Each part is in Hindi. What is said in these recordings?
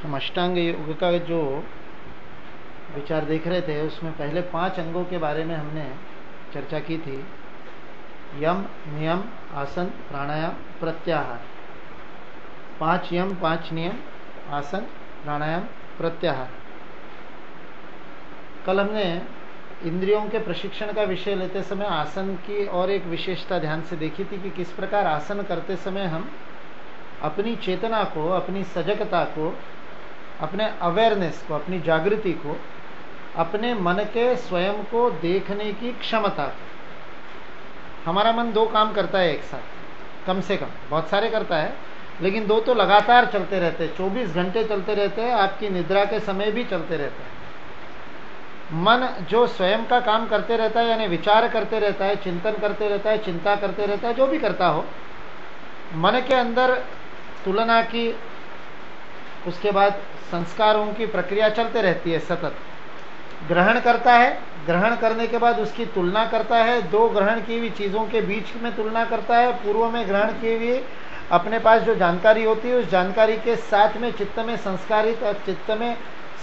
हम अष्टांग योग का जो विचार देख रहे थे उसमें पहले 5 अंगों के बारे में हमने चर्चा की थी। यम, नियम, आसन, प्राणायाम, प्रत्याहार। 5 यम, 5 नियम, आसन, प्राणायाम, प्रत्याहार। कल हमने इंद्रियों के प्रशिक्षण का विषय लेते समय आसन की और एक विशेषता ध्यान से देखी थी कि किस प्रकार आसन करते समय हम अपनी चेतना को, अपनी सजगता को, अपने अवेयरनेस को, अपनी जागृति को, अपने मन के स्वयं को देखने की क्षमता को। हमारा मन 2 काम करता है एक साथ, कम से कम, बहुत सारे करता है, लेकिन 2 तो लगातार चलते रहते हैं, 24 घंटे चलते रहते हैं, आपकी निद्रा के समय भी चलते रहते हैं। मन जो स्वयं का काम करते रहता है, यानी विचार करते रहता है, चिंतन करते रहता है, चिंता करते रहता है, जो भी करता हो, मन के अंदर तुलना की, उसके बाद संस्कारों की प्रक्रिया चलते रहती है सतत। ग्रहण करता है, ग्रहण करने के बाद उसकी तुलना करता है, 2 ग्रहण की हुई चीज़ों के बीच में तुलना करता है, पूर्व में ग्रहण की हुई अपने पास जो जानकारी होती है उस जानकारी के साथ में चित्त में संस्कारित और चित्त में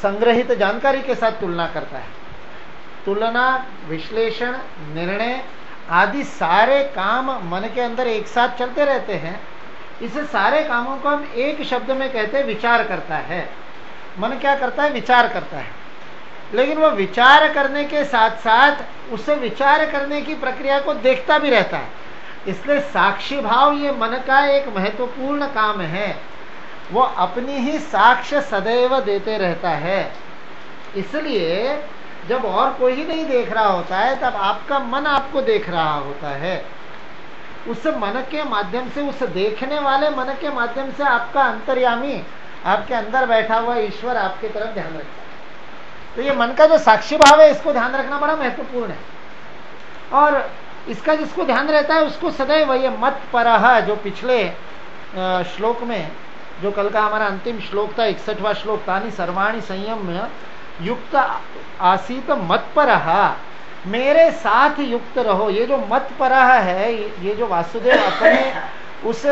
संग्रहित जानकारी के साथ तुलना करता है। तुलना, विश्लेषण, निर्णय आदि सारे काम मन के अंदर एक साथ चलते रहते हैं। इस सारे कामों को हम एक शब्द में कहते हैं विचार करता है। मन क्या करता है? विचार करता है। लेकिन वो विचार करने के साथ साथ उस विचार करने की प्रक्रिया को देखता भी रहता है। इसलिए साक्षी भाव ये मन का एक महत्वपूर्ण काम है। वो अपनी ही साक्ष्य सदैव देते रहता है। इसलिए जब और कोई ही नहीं देख रहा होता है तब आपका मन आपको देख रहा होता है। उस मन के माध्यम से, उस देखने वाले मन के माध्यम से आपका अंतर्यामी, आपके अंदर बैठा हुआ ईश्वर आपकी तरफ ध्यान रखता है। तो ये मन का जो साक्षी भाव है इसको ध्यान रखना बड़ा महत्वपूर्ण है। और इसका जिसको ध्यान रहता है उसको सदैव ये मत परह, जो पिछले श्लोक में, जो कल का हमारा अंतिम श्लोक था 61वां श्लोक, तानि सर्वाणि संयम्य युक्त आसीत मत परह, मेरे साथ युक्त रहो। ये जो मत परह है, ये जो वासुदेव अपने उस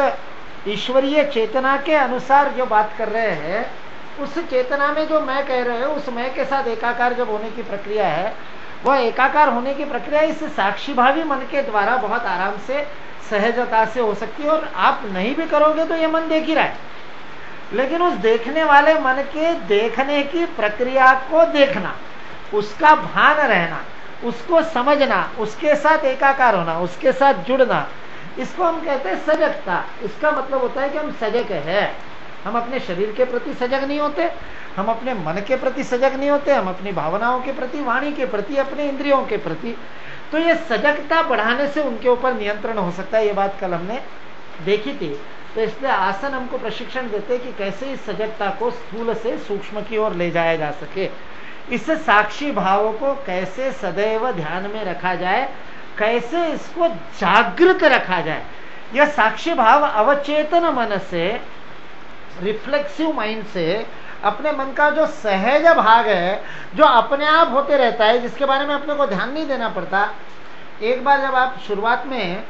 ईश्वरीय चेतना के अनुसार जो बात कर रहे हैं, उस चेतना में जो मैं कह रहे हैं, उस मैं के साथ एकाकार जब होने की प्रक्रिया है, वह एकाकार होने की प्रक्रिया इस साक्षीभावी मन के द्वारा बहुत आराम से, सहजता से हो सकती है। और आप नहीं भी करोगे तो ये मन देख ही रहा है, लेकिन उस देखने वाले मन के देखने की प्रक्रिया को देखना, उसका भान रहना, उसको समझना, उसके साथ एकाकार होना, उसके साथ जुड़ना, इसको हम कहते हैं सजगता। इसका मतलब होता है कि हम सजग है। हम अपने शरीर के प्रति सजग नहीं होते, हम अपने मन के प्रति सजग नहीं होते, हम अपनी भावनाओं के प्रति, वाणी के प्रति, अपने इंद्रियों के प्रति। तो ये सजगता बढ़ाने से उनके ऊपर नियंत्रण हो सकता है। ये बात कल हमने देखी थी। तो इसलिए आसन हमको प्रशिक्षण देते हैं कि कैसे इस सजगता को स्थूल से सूक्ष्म की ओर ले जाया जा सके। इस साक्षी भाव को कैसे सदैव ध्यान में रखा जाए, कैसे इसको जागृत रखा जाए। यह साक्षी भाव अवचेतन मन से, रिफ्लेक्सिव माइंड से, अपने मन का जो सहज भाग है, जो अपने आप होते रहता है, जिसके बारे में अपने को ध्यान नहीं देना पड़ता। एक बार जब आप शुरुआत में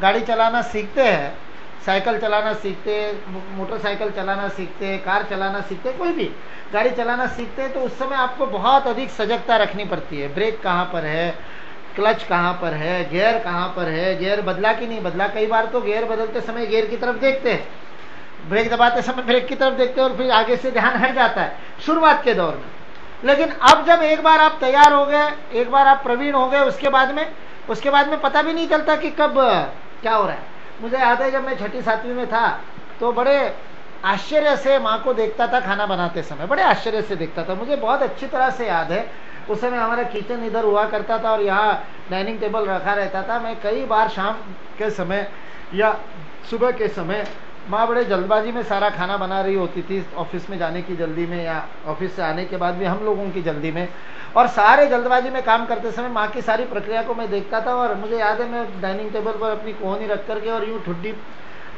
गाड़ी चलाना सीखते हैं, साइकिल चलाना सीखते, मोटरसाइकिल चलाना सीखते, कार चलाना सीखते, कोई भी गाड़ी चलाना सीखते हैं, तो उस समय आपको बहुत अधिक सजगता रखनी पड़ती है। ब्रेक कहाँ पर है, क्लच कहाँ पर है, गियर कहाँ पर है, गियर बदला कि नहीं बदला। कई बार तो गियर बदलते समय गियर की तरफ देखते हैं, ब्रेक दबाते समय ब्रेक की तरफ देखते हैं, और फिर आगे से ध्यान हट जाता है शुरुआत के दौर में। लेकिन अब जब एक बार आप तैयार हो गए, एक बार आप प्रवीण हो गए, उसके बाद में पता भी नहीं चलता कि कब क्या हो रहा है। मुझे याद है जब मैं 6ठी 7वीं में था तो बड़े आश्चर्य से माँ को देखता था खाना बनाते समय, बड़े आश्चर्य से देखता था। मुझे बहुत अच्छी तरह से याद है, उस समय हमारा किचन इधर हुआ करता था और यहाँ डाइनिंग टेबल रखा रहता था। मैं कई बार शाम के समय या सुबह के समय माँ बड़े जल्दबाजी में सारा खाना बना रही होती थी, ऑफिस में जाने की जल्दी में या ऑफिस से आने के बाद भी हम लोगों की जल्दी में, और सारे जल्दबाजी में काम करते समय माँ की सारी प्रक्रिया को मैं देखता था। और मुझे याद है मैं डाइनिंग टेबल पर अपनी कोहनी रख करके और यूँ ठुड्डी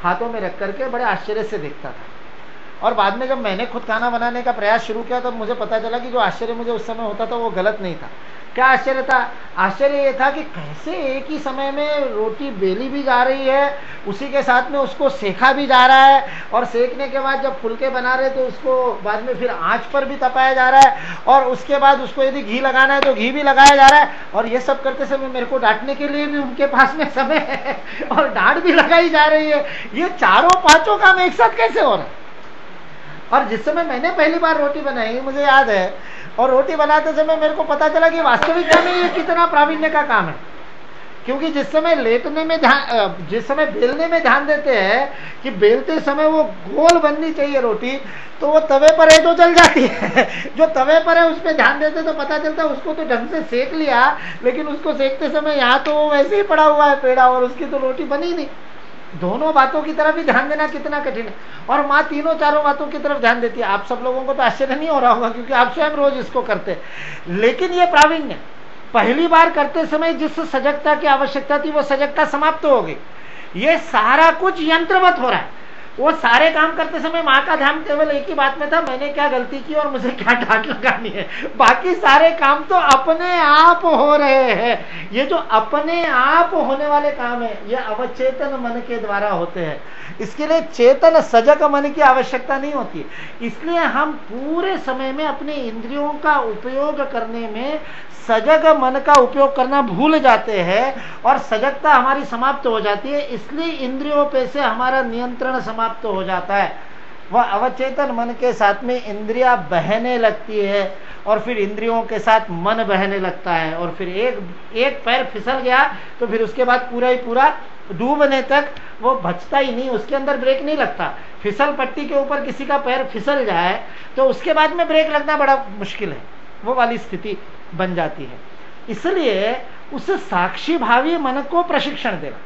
हाथों में रख करके बड़े आश्चर्य से देखता था। और बाद में जब मैंने खुद खाना बनाने का प्रयास शुरू किया तब मुझे पता चला कि जो आश्चर्य मुझे उस समय होता था वो गलत नहीं था। क्या आश्चर्य था? आश्चर्य ये था कि कैसे एक ही समय में रोटी बेली भी जा रही है, उसी के साथ में उसको सेका भी जा रहा है, और सेकने के बाद जब फुलके बना रहे तो उसको बाद में फिर आंच पर भी तपाया जा रहा है, और उसके बाद उसको यदि घी लगाना है तो घी भी लगाया जा रहा है। और ये सब करते समय मेरे को डांटने के लिए भी उनके पास में समय है और डांट भी लगाई जा रही है। ये चारों पांचों काम एक साथ कैसे हो रहा है? और जिस समय मैंने पहली बार रोटी बनाई, मुझे याद है, और रोटी बनाते समय मेरे को पता चला कि वास्तविकता में ये कितना प्रावीण्य का काम है। क्योंकि जिस समय लेटने में ध्यान, जिस समय बेलने में ध्यान देते हैं कि बेलते समय वो गोल बननी चाहिए रोटी, तो वो तवे पर है तो जल जाती है। जो तवे पर है उस पर ध्यान देते तो पता चलता है उसको तो ढंग से सेक लिया, लेकिन उसको सेकते समय यहाँ तो वो वैसे ही पड़ा हुआ है पेड़ा, और उसकी तो रोटी बनी नहीं। दोनों बातों की तरफ भी ध्यान देना कितना कठिन है। और माँ तीनों चारों बातों की तरफ ध्यान देती है। आप सब लोगों को तो आश्चर्य नहीं हो रहा होगा, क्योंकि आप स्वयं रोज इसको करते हैं। लेकिन ये प्रावीण्य पहली बार करते समय जिस सजगता की आवश्यकता थी वो सजगता समाप्त हो गई। ये सारा कुछ यंत्रवत हो रहा है। वो सारे काम करते समय माँ का ध्यान केवल एक ही बात में था, मैंने क्या गलती की और मुझे क्या डांट लगानी है। बाकी सारे काम तो अपने आप हो रहे हैं। ये जो अपने आप होने वाले काम है, ये अवचेतन मन के द्वारा होते हैं। इसके लिए चेतन सजग मन की आवश्यकता नहीं होती। इसलिए हम पूरे समय में अपने इंद्रियों का उपयोग करने में सजग मन का उपयोग करना भूल जाते हैं, और सजगता हमारी समाप्त हो जाती है। इसलिए इंद्रियों पे से हमारा नियंत्रण समाप्त हो जाता है। वह अवचेतन मन के साथ में इंद्रियां बहने लगती है, और फिर इंद्रियों के साथ मन बहने लगता है, और फिर एक पैर फिसल गया तो फिर उसके बाद पूरा ही पूरा डूबने तक वो बचता ही नहीं, उसके अंदर ब्रेक नहीं लगता। फिसल पट्टी के ऊपर किसी का पैर फिसल जाए तो उसके बाद में ब्रेक लगना बड़ा मुश्किल है, वो वाली स्थिति बन जाती है। इसलिए उस साक्षी भावी मन को प्रशिक्षण देना,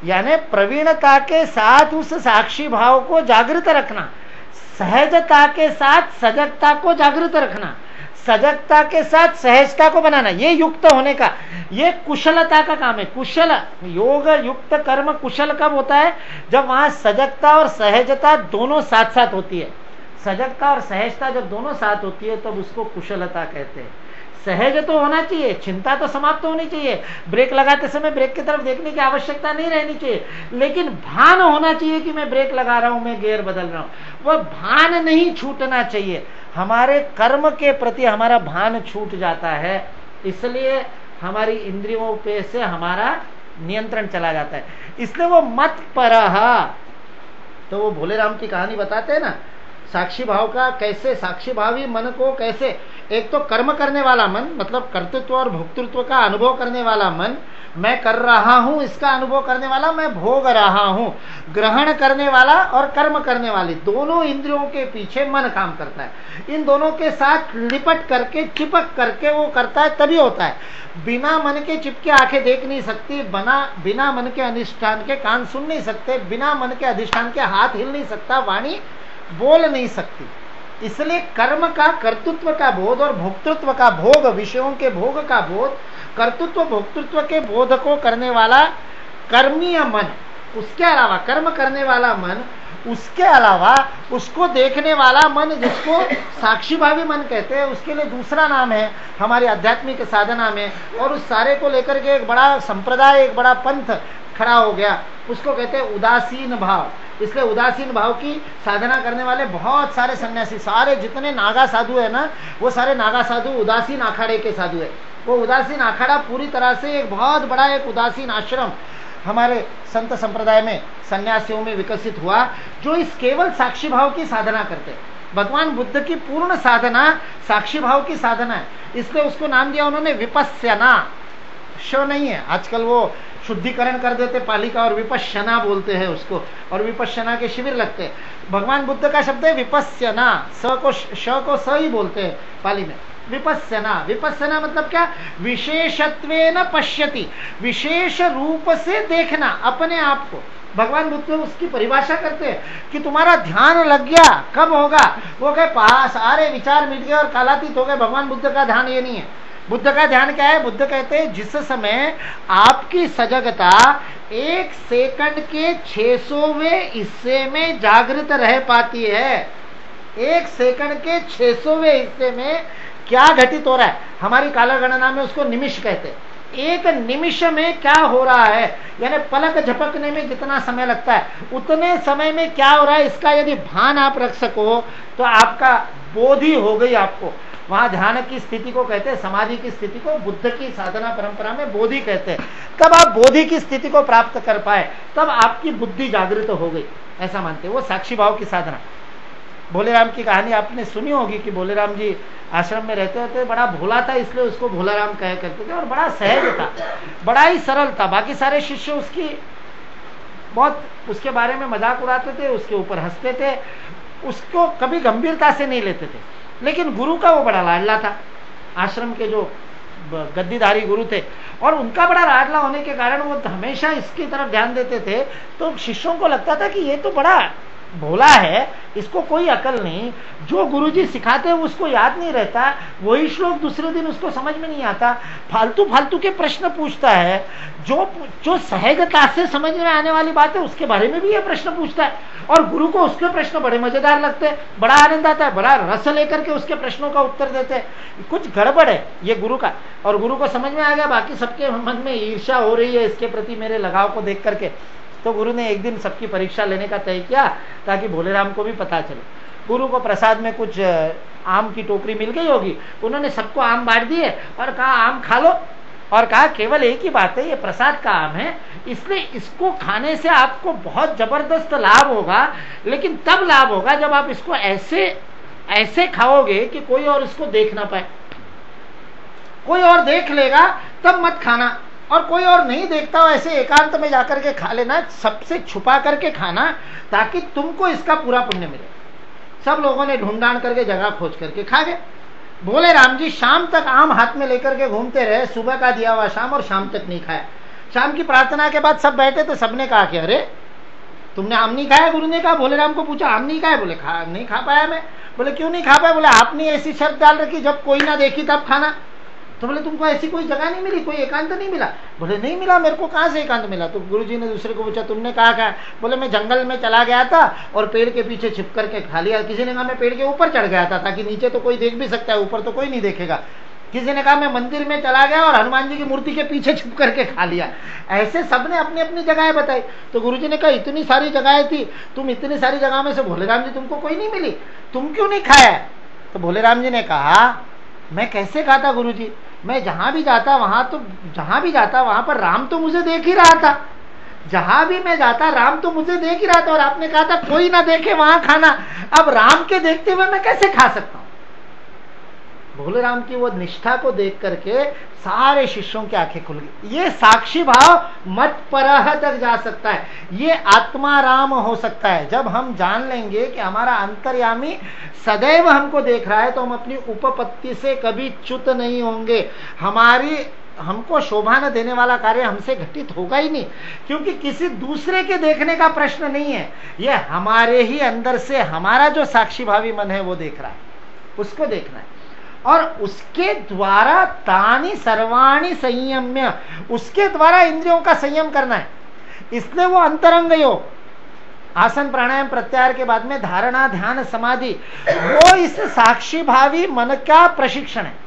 यानी प्रवीणता के साथ उस साक्षी भाव को जागृत रखना, सहजता के साथ सजगता को जागृत रखना, सजगता के साथ सहजता को बनाना, ये युक्त होने का, ये कुशलता का काम है। कुशल योग युक्त कर्म कुशल कब होता है? जब वहां सजगता और सहजता दोनों साथ साथ होती है। सजगता और सहजता जब दोनों साथ होती है तब उसको कुशलता कहते हैं। सहज तो होना चाहिए, चिंता तो समाप्त होनी चाहिए, ब्रेक लगाते समय ब्रेक की तरफ देखने की आवश्यकता नहीं रहनी चाहिए, लेकिन भान होना चाहिए कि मैं ब्रेक लगा रहा हूं, मैं गियर बदल रहा हूं। वह भान नहीं छूटना चाहिए। हमारे कर्म के प्रति हमारा भान छूट जाता है, इसलिए हमारी इंद्रियों पे से हमारा नियंत्रण चला जाता है। इसलिए वो मत परह, तो वो भोले राम की कहानी बताते हैं ना, साक्षी भाव का कैसे, साक्षी भावी मन को कैसे, एक तो कर्म करने वाला मन, मतलब कर्तृत्व और भोक्तृत्व का अनुभव करने वाला मन, मैं कर रहा हूं इसका अनुभव करने वाला, मैं भोग रहा हूं, ग्रहण करने वाला और कर्म करने वाली, दोनों इंद्रियों के पीछे मन काम करता है। इन दोनों के साथ लिपट करके चिपक करके वो करता है, तभी होता है। बिना मन के चिपके आंखें देख नहीं सकती, बिना मन के अधिष्ठान के कान सुन नहीं सकते, बिना मन के अधिष्ठान के हाथ हिल नहीं सकता, वाणी बोल नहीं सकती। इसलिए कर्म का, कर्तृत्व का बोध और भोक्तृत्व का भोग, विषयों के भोग का बोध, कर्तृत्व भोक्तृत्व के बोध को करने वाला कर्मीय मन, उसके अलावा कर्म करने वाला मन, उसके अलावा उसको देखने वाला मन, जिसको साक्षी भावी मन कहते हैं, उसके लिए दूसरा नाम है हमारी आध्यात्मिक साधना में। और उस सारे को लेकर के एक बड़ा संप्रदाय, एक बड़ा पंथ खड़ा हो गया, उसको कहते हैं उदासीन भाव। इसलिए उदासीन भाव की साधना करने वाले बहुत सारे सन्यासी, सारे जितने नागा साधु है ना, वो सारे नागा साधु उदासीन अखाड़े के साधु है। वो उदासीन अखाड़ा पूरी तरह से एक बहुत बड़ा एक उदासीन आश्रम हमारे संत संप्रदाय में सन्यासियों में विकसित हुआ, जो इस केवल साक्षी भाव की साधना करते हैं। भगवान बुद्ध की पूर्ण साधना साक्षी भाव की साधना है, इसलिए उसको नाम दिया उन्होंने विपस्यना। श नहीं है, आजकल वो शुद्धिकरण कर देते पाली का और विपश्यना बोलते हैं उसको, और विपश्यना के शिविर लगते हैं। भगवान बुद्ध का शब्द है विपस्यना, स को श को स ही बोलते हैं पाली में। विपस्यना, विपस्यना मतलब क्या? विशेषत्वेन पश्यति, विशेष रूप से देखना अपने आप को। भगवान बुद्ध उसकी परिभाषा करते हैं कि तुम्हारा ध्यान लग गया, कब होगा? वो कहे सारे विचार मिट गए और कालातीत हो गए। भगवान बुद्ध का ध्यान ये नहीं है। बुद्ध का ध्यान क्या है? बुद्ध कहते हैं जिस समय आपकी सजगता 1 सेकंड के 600वें हिस्से में जागृत रह पाती है, 1 सेकंड के 600वें हिस्से में क्या घटित हो रहा है। हमारी कालगणना में उसको निमिष कहते हैं। एक निमिष में क्या हो रहा है, यानी पलक झपकने में जितना समय लगता है उतने समय में क्या हो रहा है, इसका यदि भान आप रख सको तो आपका बोधि हो गई। आपको वहां ध्यान की स्थिति को कहते हैं, समाधि की स्थिति को बुद्ध की साधना परंपरा में बोधि कहते हैं। तब आप बोधि की स्थिति को प्राप्त कर पाए, तब आपकी बुद्धि जागृत हो गई, ऐसा मानते हैं। वो साक्षी भाव की साधना। भोलेराम की कहानी आपने सुनी होगी कि भोलेराम जी आश्रम में रहते होते, बड़ा भोला था इसलिए उसको भोलाराम कहा करते थे, और बड़ा सहज था, बड़ा ही सरल था। बाकी सारे शिष्य उसकी बहुत उसके बारे में मजाक उड़ाते थे, उसके ऊपर हंसते थे, उसको कभी गंभीरता से नहीं लेते थे। लेकिन गुरु का वो बड़ा लाडला था। आश्रम के जो गद्दीधारी गुरु थे, और उनका बड़ा लाडला होने के कारण वो हमेशा इसकी तरफ ध्यान देते थे। तो शिष्यों को लगता था कि ये तो बड़ा भोला है, इसको कोई अकल नहीं, जो गुरुजी सिखाते हैं उसको याद नहीं रहता, वही श्लोक दूसरे दिन उसको समझ में नहीं आता, फालतू फालतू के प्रश्न पूछता है, जो सहजता से समझ में आने वाली बात है उसके बारे में भी ये प्रश्न पूछता है, और गुरु को उसके प्रश्न बड़े मजेदार लगते हैं, बड़ा आनंद आता है, बड़ा रस लेकर के उसके प्रश्नों का उत्तर देते हैं। कुछ गड़बड़ है ये गुरु का। और गुरु को समझ में आ गया बाकी सबके मन में ईर्ष्या हो रही है इसके प्रति मेरे लगाव को देख करके। तो गुरु ने एक दिन सबकी परीक्षा लेने का तय किया ताकि भोलेराम को भी पता चले। गुरु को प्रसाद में कुछ आम की टोकरी मिल गई होगी, उन्होंने सबको आम बांट दिए और कहा आम खा लो, और कहा केवल एक ही बात है, ये प्रसाद का आम है, इसलिए इसको खाने से आपको बहुत जबरदस्त लाभ होगा, लेकिन तब लाभ होगा जब आप इसको ऐसे ऐसे खाओगे कि कोई और इसको देख ना पाए। कोई और देख लेगा तब मत खाना, और कोई और नहीं देखता हो ऐसे एकांत में जाकर के खा लेना, सबसे छुपा करके खाना, ताकि तुमको इसका पूरा पुण्य मिले। सब लोगों ने ढूंढान करके जगह खोज करके खा गए। बोले राम जी शाम तक आम हाथ में लेकर के घूमते रहे, सुबह का दिया हुआ शाम, और शाम तक नहीं खाया। शाम की प्रार्थना के बाद सब बैठे तो सबने कहा कि अरे तुमने आम नहीं खाया? गुरु ने कहा, भोलेराम को पूछा आम नहीं खाया? बोले खा नहीं खा पाया मैं। बोले क्यों नहीं खा पाया? बोले आपने ऐसी शर्त डाल रखी जब कोई ना देखी तब खाना। तो बोले तुमको ऐसी कोई जगह नहीं मिली, कोई एकांत नहीं मिला? बोले नहीं मिला, मेरे को कहाँ से एकांत मिला? तो गुरुजी ने दूसरे को पूछा तुमने कहा क्या? बोले मैं जंगल में चला गया था और पेड़ के पीछे छिप करके खा लिया। किसी ने कहा मैं पेड़ के ऊपर चढ़ गया था ताकि नीचे तो कोई देख भी सकता है, ऊपर तो कोई नहीं देखेगा। किसी ने कहा मैं मंदिर में चला गया और हनुमान जी की मूर्ति के पीछे छिप करके खा लिया। ऐसे सबने अपनी अपनी जगहें बताई। तो गुरुजी ने कहा इतनी सारी जगहें थी, तुम इतनी सारी जगह में से भोलेराम जी तुमको कोई नहीं मिली, तुम क्यों नहीं खाया? तो भोलेराम जी ने कहा मैं कैसे खाता गुरुजी, मैं जहां भी जाता वहां पर राम तो मुझे देख ही रहा था, जहां भी मैं जाता राम तो मुझे देख ही रहा था, और आपने कहा था कोई ना देखे वहां खाना। अब राम के देखते हुए मैं कैसे खा सकता हूं? भोलेराम की वो निष्ठा को देख करके सारे शिष्यों की आंखें खुल गई। ये साक्षी भाव मत परह तक जा सकता है, ये आत्माराम हो सकता है। जब हम जान लेंगे कि हमारा अंतर्यामी सदैव हमको देख रहा है तो हम अपनी उपपत्ति से कभी च्युत नहीं होंगे। हमको शोभा न देने वाला कार्य हमसे घटित होगा ही नहीं, क्योंकि किसी दूसरे के देखने का प्रश्न नहीं है, ये हमारे ही अंदर से हमारा जो साक्षी भावी मन है वो देख रहा है, उसको देखना है। और उसके द्वारा तानी सर्वाणी संयम्य, उसके द्वारा इंद्रियों का संयम करना है। इसलिए वो अंतरंग योग, आसन प्राणायाम प्रत्याहार के बाद में धारणा ध्यान समाधि, वो इस साक्षी भावी मन का प्रशिक्षण है।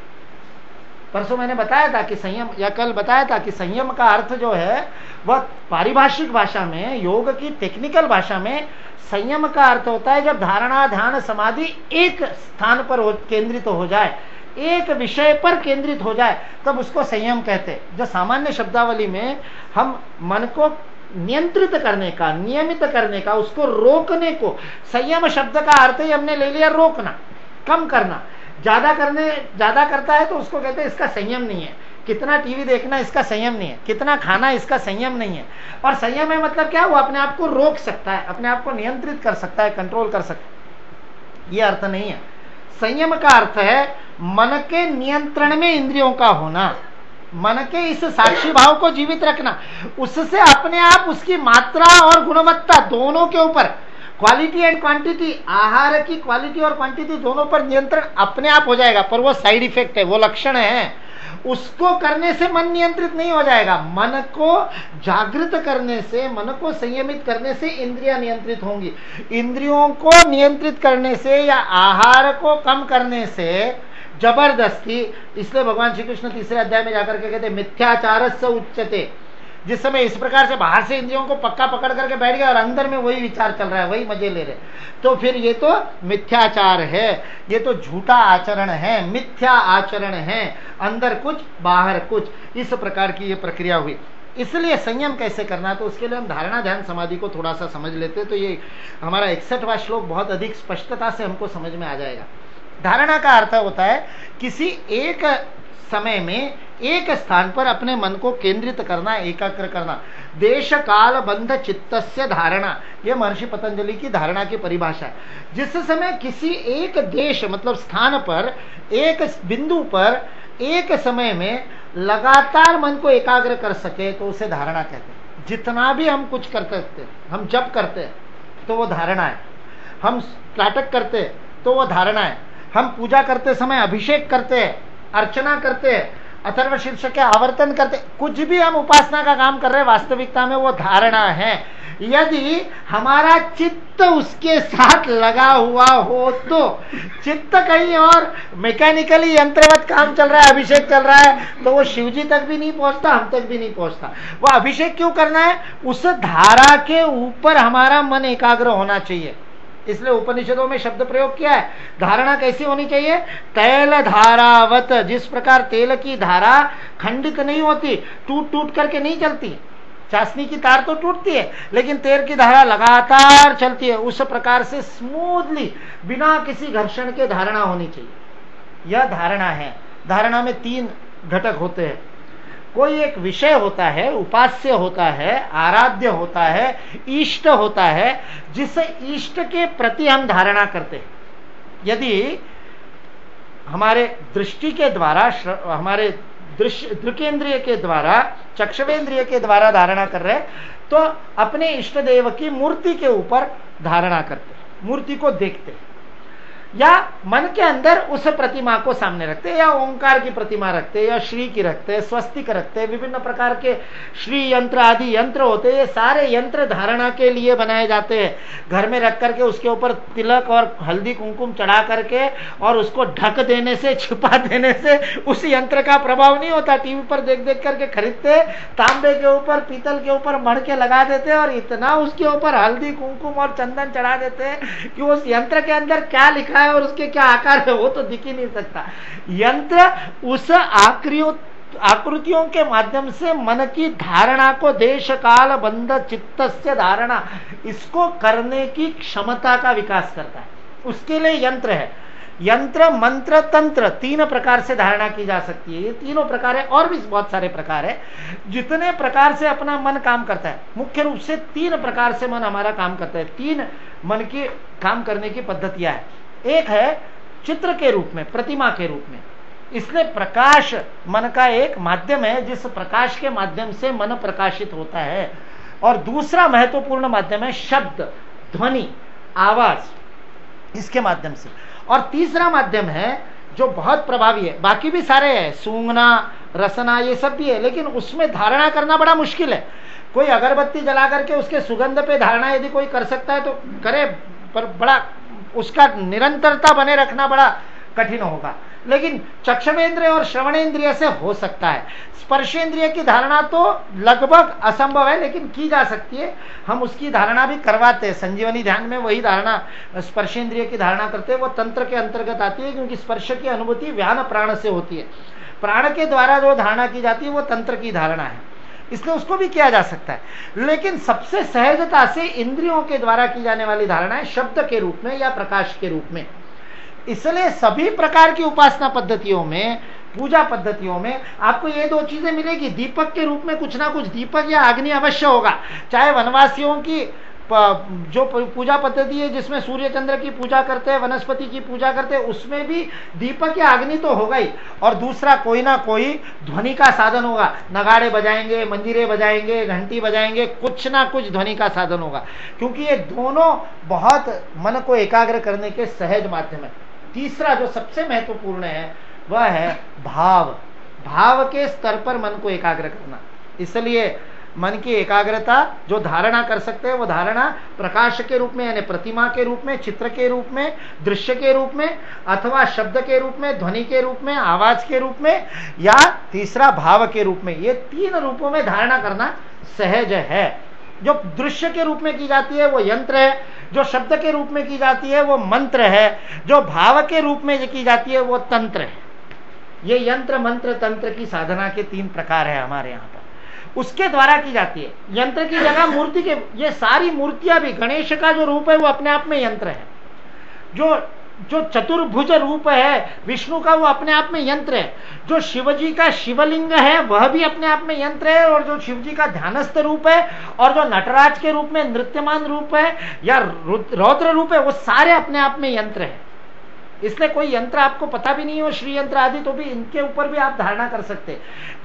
परसों मैंने बताया था कि संयम, या कल बताया था कि संयम का अर्थ जो है वह पारिभाषिक भाषा में, योग की टेक्निकल भाषा में संयम का अर्थ होता है जब धारणा ध्यान समाधि एक स्थान पर केंद्रित हो जाए, एक विषय पर केंद्रित हो जाए, तब उसको संयम कहते हैं। जो सामान्य शब्दावली में हम मन को नियंत्रित करने का, नियमित करने का, उसको रोकने को, संयम शब्द का अर्थ ही हमने ले लिया रोकना, कम करना। ज्यादा करता है तो उसको कहते हैं इसका संयम नहीं है। कितना टीवी देखना इसका संयम नहीं है, कितना खाना इसका संयम नहीं है। और संयम है मतलब क्या? वो अपने आप को रोक सकता है, अपने आप को नियंत्रित कर सकता है, कंट्रोल कर सकता है, ये अर्थ नहीं है। संयम का अर्थ है मन के नियंत्रण में इंद्रियों का होना, मन के इस साक्षी भाव को जीवित रखना, उससे अपने आप उसकी मात्रा और गुणवत्ता दोनों के ऊपर, क्वालिटी एंड क्वांटिटी, आहार की क्वालिटी और क्वांटिटी दोनों पर नियंत्रण अपने आप हो जाएगा। पर वो साइड इफेक्ट है, वो लक्षण है, उसको करने से मन नियंत्रित नहीं हो जाएगा। मन को जागृत करने से, मन को संयमित करने से इंद्रियां नियंत्रित होंगी। इंद्रियों को नियंत्रित करने से या आहार को कम करने से जबरदस्ती। इसलिए भगवान श्री कृष्ण तीसरे अध्याय में जाकर के कहते मिथ्याचारस्य उच्यते। जिस समय इस प्रकार से बाहर से इंद्रियों को पक्का पकड़ करके बैठ गया और अंदर में वही विचार चल रहा है, वही मजे ले रहे, तो फिर ये तो मिथ्याचार है, ये तो झूठा आचरण है, मिथ्या आचरण है, अंदर कुछ बाहर कुछ, इस प्रकार की ये प्रक्रिया हुई। इसलिए संयम कैसे करना, तो उसके लिए हम धारणा ध्यान समाधि को थोड़ा सा समझ लेते, तो ये हमारा 61वां श्लोक बहुत अधिक स्पष्टता से हमको समझ में आ जाएगा। धारणा का अर्थ होता है किसी एक समय में एक स्थान पर अपने मन को केंद्रित करना, एकाग्र करना। देश काल बंध चित्तस्य धारणा, यह महर्षि पतंजलि की धारणा की परिभाषा है। जिस समय किसी एक देश मतलब स्थान पर, एक बिंदु पर, एक समय में लगातार मन को एकाग्र कर सके तो उसे धारणा कहते हैं। जितना भी हम कुछ करते हैं, हम जप करते हैं तो वो धारणा है, हम नाटक करते हैं तो वो धारणा है, हम पूजा करते समय अभिषेक करते हैं, अर्चना करते हैं, अथर्व शीर्ष के आवर्तन करते, कुछ भी हम उपासना का काम कर रहे हैं, वास्तविकता में वो धारणा है। यदि हमारा चित्त उसके साथ लगा हुआ हो तो, चित्त कहीं और मैकेनिकली यंत्रवत काम चल रहा है, अभिषेक चल रहा है, तो वो शिव जी तक भी नहीं पहुंचता, हम तक भी नहीं पहुंचता। वो अभिषेक क्यों करना है? उस धारा के ऊपर हमारा मन एकाग्र होना चाहिए। इसलिए उपनिषदों में शब्द प्रयोग किया है। धारणा कैसी होनी चाहिए? तैल धारावत। जिस प्रकार तेल की धारा खंडित नहीं होती, टूट टूट करके नहीं चलती, चाशनी की तार तो टूटती है लेकिन तेल की धारा लगातार चलती है, उस प्रकार से स्मूथली बिना किसी घर्षण के धारणा होनी चाहिए। यह धारणा है। धारणा में 3 घटक होते हैं। कोई एक विषय होता है, उपास्य होता है, आराध्य होता है, इष्ट होता है, जिस इष्ट के प्रति हम धारणा करते हैं। यदि हमारे दृष्टि के द्वारा, हमारे दृकेंद्रिय के द्वारा, चक्षुवेंद्रिय के द्वारा धारणा कर रहे तो अपने इष्ट देव की मूर्ति के ऊपर धारणा करते, मूर्ति को देखते, या मन के अंदर उस प्रतिमा को सामने रखते, या ओंकार की प्रतिमा रखते, या श्री की रखते, स्वस्तिक रखते, विभिन्न प्रकार के श्री यंत्र आदि यंत्र होते हैं। ये सारे यंत्र धारणा के लिए बनाए जाते हैं। घर में रख करके उसके ऊपर तिलक और हल्दी कुमकुम चढ़ा करके और उसको ढक देने से, छिपा देने से उस यंत्र का प्रभाव नहीं होता। टीवी पर देख देख करके खरीदते, तांबे के ऊपर, पीतल के ऊपर मढ़ के लगा देते और इतना उसके ऊपर हल्दी कुमकुम और चंदन चढ़ा देते हैं कि उस यंत्र के अंदर क्या लिखा और उसके क्या आकार है वो तो दिख ही नहीं सकता। यंत्र उस आकृतियों के माध्यम से मन की धारणा को, देश काल बंध चित्तस्य धारणा, इसको करने की क्षमता का विकास करता है। उसके लिए यंत्र है। यंत्र, मंत्र, तंत्र 3 प्रकार से धारणा की जा सकती है। ये तीनों प्रकार है, और भी बहुत सारे प्रकार है। जितने प्रकार से अपना मन काम करता है, मुख्य रूप से 3 प्रकार से मन हमारा काम करता है। 3 मन की काम करने की पद्धतियां है। एक है चित्र के रूप में, प्रतिमा के रूप में। इसलिए प्रकाश मन का एक माध्यम है जिस प्रकाश के माध्यम से मन प्रकाशित होता है। और दूसरा महत्वपूर्ण माध्यम है शब्द, ध्वनि, आवाज, इसके माध्यम से। और तीसरा माध्यम है जो बहुत प्रभावी है। बाकी भी सारे हैं, सूंघना, रसना, ये सब भी है, लेकिन उसमें धारणा करना बड़ा मुश्किल है। कोई अगरबत्ती जला करके उसके सुगंध पे धारणा यदि कोई कर सकता है तो करे, पर बड़ा उसका निरंतरता बने रखना बड़ा कठिन होगा। लेकिन चक्षुवेंद्रिय और श्रवणेंद्रिय से हो सकता है। स्पर्शेंद्रिय की धारणा तो लगभग असंभव है, लेकिन की जा सकती है। हम उसकी धारणा भी करवाते हैं। संजीवनी ध्यान में वही धारणा, स्पर्शेंद्रिय की धारणा करते हैं। वो तंत्र के अंतर्गत आती है, क्योंकि स्पर्श की अनुभूति व्यान प्राण से होती है। प्राण के द्वारा जो धारणा की जाती है वो तंत्र की धारणा है, इसलिए उसको भी किया जा सकता है। लेकिन सबसे सहजता से इंद्रियों के द्वारा की जाने वाली धारणा है शब्द के रूप में या प्रकाश के रूप में। इसलिए सभी प्रकार की उपासना पद्धतियों में, पूजा पद्धतियों में आपको ये 2 चीजें मिलेगी। दीपक के रूप में कुछ ना कुछ दीपक या अग्नि अवश्य होगा। चाहे वनवासियों की जो पूजा पद्धति है जिसमें सूर्य चंद्र की पूजा करते हैं, वनस्पति की पूजा करते हैं, उसमें भी दीपक या अग्नि तो होगा ही। और दूसरा कोई ना कोई ध्वनि का साधन होगा। नगाड़े बजाएंगे, मंजीरे बजाएंगे, घंटी बजाएंगे, कुछ ना कुछ ध्वनि का साधन होगा, क्योंकि ये दोनों बहुत मन को एकाग्र करने के सहज माध्यम है। तीसरा जो सबसे महत्वपूर्ण है वह है भाव। भाव के स्तर पर मन को एकाग्र करना। इसलिए मन की एकाग्रता, जो धारणा कर सकते हैं वो धारणा प्रकाश के रूप में यानी प्रतिमा के रूप में, चित्र के रूप में, दृश्य के रूप में, अथवा शब्द के रूप में, ध्वनि के रूप में, आवाज के रूप में, या तीसरा भाव के रूप में। ये 3 रूपों में धारणा करना सहज है। जो दृश्य के रूप में की जाती है वो यंत्र है, जो शब्द के रूप में की जाती है वो मंत्र है, जो भाव के रूप में की जाती है वो तंत्र है। ये यंत्र मंत्र तंत्र की साधना के 3 प्रकार है हमारे यहाँ पर, उसके द्वारा की जाती है। यंत्र की जगह मूर्ति के, ये सारी मूर्तियां भी, गणेश का जो रूप है वो अपने आप में यंत्र है, जो चतुर्भुज रूप है विष्णु का वो अपने आप में यंत्र है, जो शिवजी का शिवलिंग है वह भी अपने आप में यंत्र है, और जो शिवजी का ध्यानस्थ रूप है और जो नटराज के रूप में नृत्यमान रूप है या रौद्र रूप है, वो सारे अपने आप में यंत्र है। इसलिए कोई यंत्र आपको पता भी नहीं हो, श्री यंत्र आदि, तो भी इनके ऊपर भी आप धारणा कर सकते।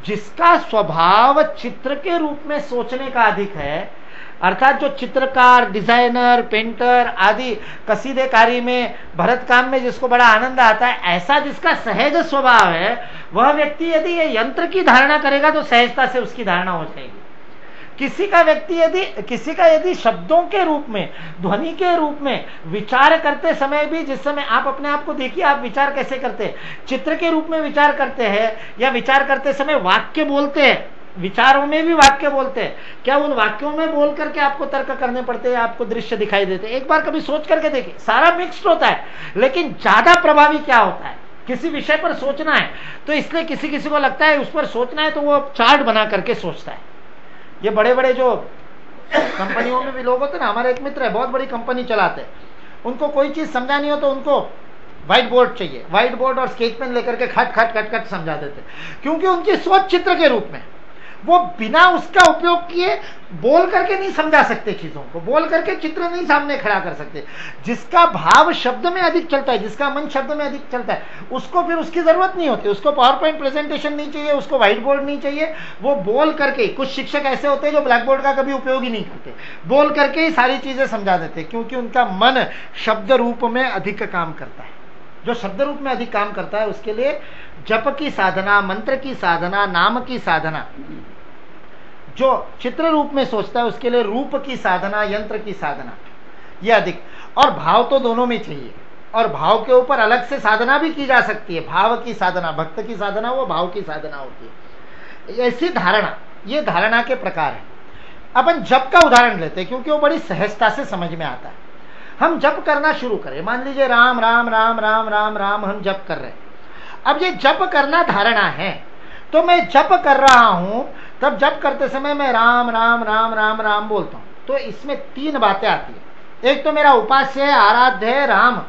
जिसका स्वभाव चित्र के रूप में सोचने का अधिक है, अर्थात जो चित्रकार, डिजाइनर, पेंटर आदि कसीदेकारी में, भरत काम में जिसको बड़ा आनंद आता है, ऐसा जिसका सहज स्वभाव है, वह व्यक्ति यदि ये यंत्र की धारणा करेगा तो सहजता से उसकी धारणा हो जाएगी। किसी का यदि शब्दों के रूप में, ध्वनि के रूप में विचार करते समय भी, जिस समय आप अपने आप को देखिए, आप विचार कैसे करते हैं, चित्र के रूप में विचार करते हैं या विचार करते समय वाक्य बोलते हैं, विचारों में भी वाक्य बोलते हैं, क्या उन वाक्यों में बोल करके आपको तर्क करने पड़ते हैं, आपको दृश्य दिखाई देते हैं? एक बार कभी सोच करके देखिए, सारा मिक्स्ड होता है, लेकिन ज्यादा प्रभावी क्या होता है? किसी विषय पर सोचना है तो इसलिए किसी किसी को लगता है उस पर सोचना है तो वो चार्ट बना करके सोचता है। ये बड़े बड़े जो कंपनियों में भी लोग होते हैं ना, हमारे एक मित्र है, बहुत बड़ी कंपनी चलाते हैं, उनको कोई चीज समझानी हो तो उनको व्हाइट बोर्ड चाहिए, व्हाइट बोर्ड और स्केच पेन लेकर के खट खट खट खट समझा देते, क्योंकि उनकी सोच चित्र के रूप में, वो बिना उसका उपयोग किए बोल करके नहीं समझा सकते चीजों को, बोल करके चित्र नहीं सामने खड़ा कर सकते। जिसका भाव शब्द में अधिक चलता है, जिसका मन शब्द में अधिक चलता है, उसको फिर उसकी जरूरत नहीं होती, उसको पावर पॉइंट प्रेजेंटेशन नहीं चाहिए, उसको व्हाइट बोर्ड नहीं चाहिए, वो बोल करके। कुछ शिक्षक ऐसे होते हैं जो ब्लैक बोर्ड का कभी उपयोग ही नहीं करते, बोल करके ही सारी चीजें समझा देते, क्योंकि उनका मन शब्द रूप में अधिक काम करता है। जो शब्द रूप में अधिक काम करता है उसके लिए जप की साधना, मंत्र की साधना, नाम की साधना, जो चित्र रूप में सोचता है उसके लिए रूप की साधना, यंत्र की साधना, यह अधिक। और भाव तो दोनों में चाहिए, और भाव के ऊपर अलग से साधना भी की जा सकती है। भाव की साधना, भक्त की साधना वो भाव की साधना होती है। ऐसी धारणा, ये धारणा के प्रकार है। अपन जप का उदाहरण लेते हैं क्योंकि वो बड़ी सहजता से समझ में आता है। हम जप करना शुरू करें, मान लीजिए राम राम राम राम राम राम हम जप कर रहे हैं। अब ये जप करना धारणा है, तो मैं जप कर रहा हूं, तब जप करते समय मैं राम राम राम राम राम बोलता हूं, तो इसमें 3 बातें आती है। एक तो मेरा उपास्य है, आराध्य है राम,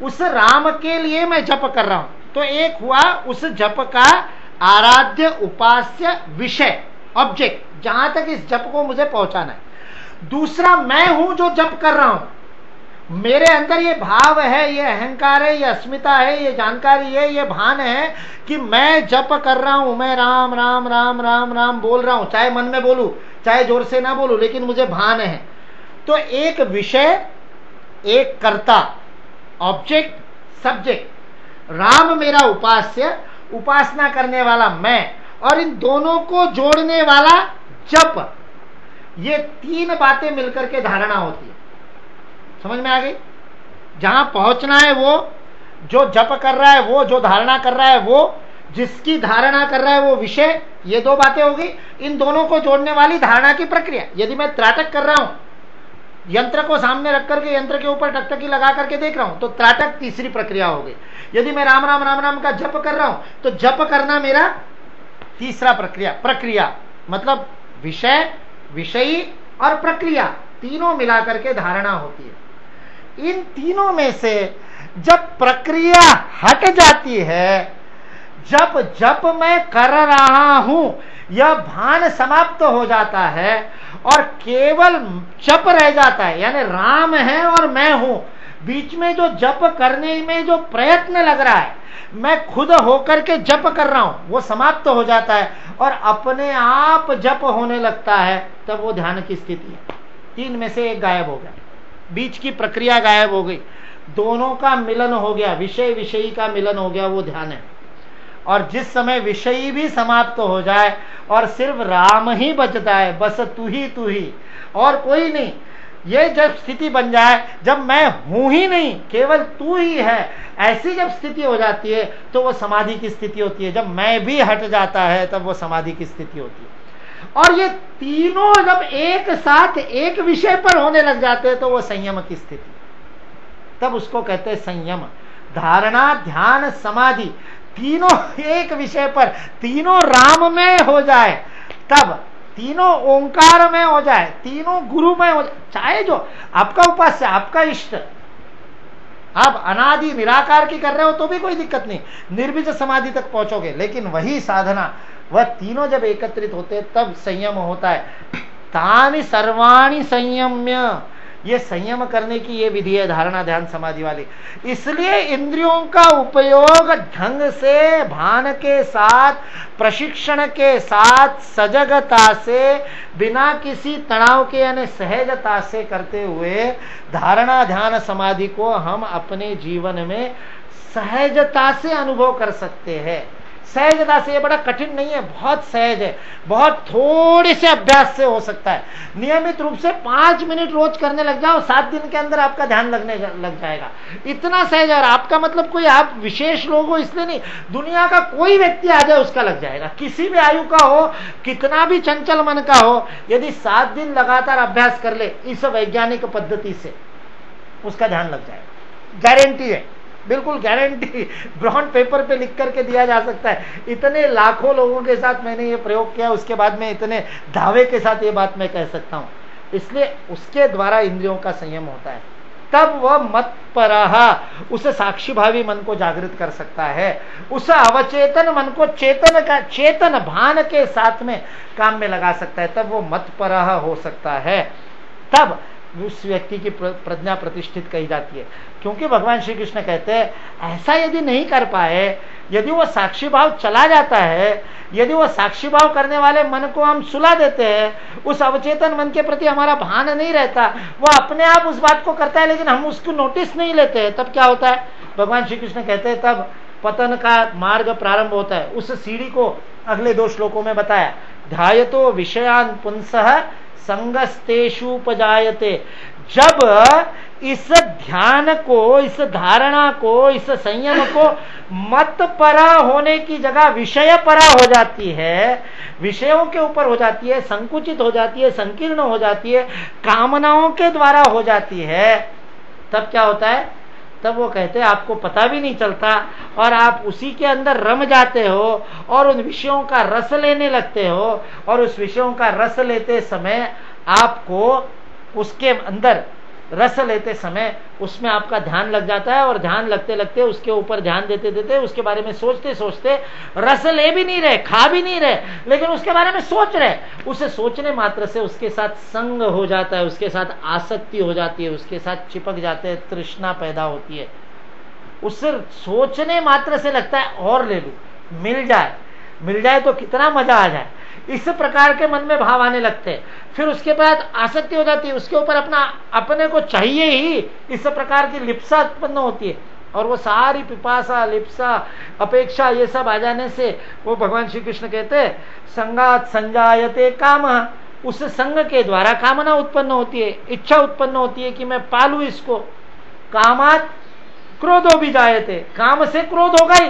उस राम के लिए मैं जप कर रहा हूं, तो एक हुआ उस जप का आराध्य उपास्य विषय, ऑब्जेक्ट, जहां तक इस जप को मुझे पहुंचाना है। दूसरा मैं हूं जो जप कर रहा हूं, मेरे अंदर ये भाव है, ये अहंकार है, ये अस्मिता है, ये जानकारी है, ये भान है कि मैं जप कर रहा हूं, मैं राम राम राम राम राम बोल रहा हूं, चाहे मन में बोलूं चाहे जोर से ना बोलूं, लेकिन मुझे भान है। तो एक विषय, एक कर्ता, ऑब्जेक्ट, सब्जेक्ट, राम मेरा उपास्य, उपासना करने वाला मैं, और इन दोनों को जोड़ने वाला जप। ये 3 बातें मिलकर के धारणा होती है। समझ में आ गई? जहां पहुंचना है वो, जो जप कर रहा है वो, जो धारणा कर रहा है वो, जिसकी धारणा कर रहा है वो विषय, ये 2 बातें हो गई। इन दोनों को जोड़ने वाली धारणा की प्रक्रिया। यदि मैं त्राटक कर रहा हूं, यंत्र को सामने रख करके यंत्र के ऊपर टकटकी लगा करके देख रहा हूं, तो त्राटक तीसरी प्रक्रिया हो गई। यदि मैं राम राम राम राम का जप कर रहा हूं, तो जप करना मेरा तीसरा प्रक्रिया मतलब विषय, विषयी और प्रक्रिया, तीनों मिलाकर के धारणा होती है। इन तीनों में से जब प्रक्रिया हट जाती है, जब जप मैं कर रहा हूं, यह भान समाप्त हो जाता है और केवल जप रह जाता है, यानी राम है और मैं हूं। बीच में जो जप करने में जो प्रयत्न लग रहा है, मैं खुद होकर के जप कर रहा हूं, वो समाप्त हो जाता है और अपने आप जप होने लगता है। तब वो ध्यान की स्थिति है। 3 में से एक गायब हो गया, बीच की प्रक्रिया गायब हो गई, दोनों का मिलन हो गया, विषय विषयी का मिलन हो गया, वो ध्यान है। और जिस समय विषय भी समाप्त हो जाए और सिर्फ राम ही बचता है, बस तू ही और कोई नहीं, ये जब स्थिति बन जाए, जब मैं हूं ही नहीं केवल तू ही है, ऐसी जब स्थिति हो जाती है तो वो समाधि की स्थिति होती है। जब मैं भी हट जाता है तब वो समाधि की स्थिति होती है। और ये तीनों जब एक साथ एक विषय पर होने लग जाते हैं तो वो संयम की स्थिति, तब उसको कहते हैं संयम। धारणा, ध्यान, समाधि तीनों एक विषय पर, तीनों राम में हो जाए, तब तीनों ओंकार में हो जाए, तीनों गुरु में हो जाए, चाहे जो आपका उपास्य, आपका इष्ट, आप अनादि निराकार की कर रहे हो तो भी कोई दिक्कत नहीं, निर्बीज समाधि तक पहुंचोगे। लेकिन वही साधना, वह तीनों जब एकत्रित होते तब संयम होता है। तानि सर्वाणि संयम्य, ये संयम करने की ये विधि है धारणा, ध्यान, समाधि वाली। इसलिए इंद्रियों का उपयोग ढंग से, भान के साथ, प्रशिक्षण के साथ, सजगता से, बिना किसी तनाव के यानी सहजता से करते हुए धारणा, ध्यान, समाधि को हम अपने जीवन में सहजता से अनुभव कर सकते हैं। सहजता से, ये बड़ा कठिन नहीं है, बहुत सहज है, बहुत थोड़े से अभ्यास से हो सकता है। नियमित रूप से 5 मिनट रोज करने लग जाओ, 7 दिन के अंदर आपका ध्यान लगने लग जाएगा। इतना सहज है। और आपका मतलब कोई आप विशेष लोग हो इसलिए नहीं, दुनिया का कोई व्यक्ति आ जाए उसका लग जाएगा, किसी भी आयु का हो, कितना भी चंचल मन का हो, यदि 7 दिन लगातार अभ्यास कर ले इस वैज्ञानिक पद्धति से, उसका ध्यान लग जाएगा। गारंटी है, बिल्कुल गारंटी, ब्राउन पेपर पे लिख करके दिया जा सकता है। इतने लाखों लोगों के साथ मैंने ये प्रयोग किया, उसके बाद में इतने दावे के साथ ये बात मैं कह सकता हूं। इसलिए उसके द्वारा इंद्रियों का संयम होता है, तब वह मत्परः उस साक्षी भावी मन को जागृत कर सकता है, उस अवचेतन मन को चेतन भान के साथ में काम में लगा सकता है, तब वो मत्परः हो सकता है। तब उस व्यक्ति की प्रज्ञा प्रतिष्ठित कही जाती है। क्योंकि भगवान श्री कृष्ण कहते हैं ऐसा यदि नहीं कर पाए, यदि वो साक्षी भाव चला जाता है, यदि वो साक्षी भाव करने वाले मन को हम सुला देते हैं, उस अवचेतन मन के प्रति हमारा भान नहीं रहता, वो अपने आप उस बात को करता है लेकिन हम उसको नोटिस नहीं लेते हैं, तब क्या होता है? भगवान श्री कृष्ण कहते हैं तब पतन का मार्ग प्रारंभ होता है। उस सीढ़ी को अगले 2 श्लोकों में बताया। ध्यायतो विषयान पुंसः संगस्तेषुपजायते। जब इस ध्यान को, इस धारणा को, इस संयम को मत परा होने की जगह विषय परा हो जाती है, विषयों के ऊपर हो जाती है, संकुचित हो जाती है, संकीर्ण हो जाती है, कामनाओं के द्वारा हो जाती है, तब क्या होता है? तब वो कहते हैं आपको पता भी नहीं चलता और आप उसी के अंदर रम जाते हो और उन विषयों का रस लेने लगते हो, और उस विषयों का रस लेते समय आपको उसके अंदर रस लेते समय उसमें आपका ध्यान लग जाता है, और ध्यान लगते लगते उसके ऊपर ध्यान देते देते उसके बारे में सोचते सोचते रस ले भी नहीं रहे, खा भी नहीं रहे, लेकिन उसके बारे में सोच रहे। उसे सोचने मात्र से उसके साथ संग हो जाता है, उसके साथ आसक्ति हो जाती है, उसके साथ चिपक जाते हैं, तृष्णा पैदा होती है। उससे सोचने मात्र से लगता है और ले लूं, मिल जाए तो कितना मजा आ जाए, इस प्रकार के मन में भाव आने लगते हैं। फिर उसके बाद आसक्ति हो जाती है, उसके ऊपर अपने को चाहिए ही, इस प्रकार की लिप्सा उत्पन्न होती है, और वो सारी पिपासा, लिप्सा, अपेक्षा ये सब आ जाने से वो भगवान श्री कृष्ण कहते हैं संगात संजायते कामः। उस संग के द्वारा कामना उत्पन्न होती है, इच्छा उत्पन्न होती है कि मैं पालू इसको। कामात क्रोधो भी जायते, काम से क्रोध होगा ही।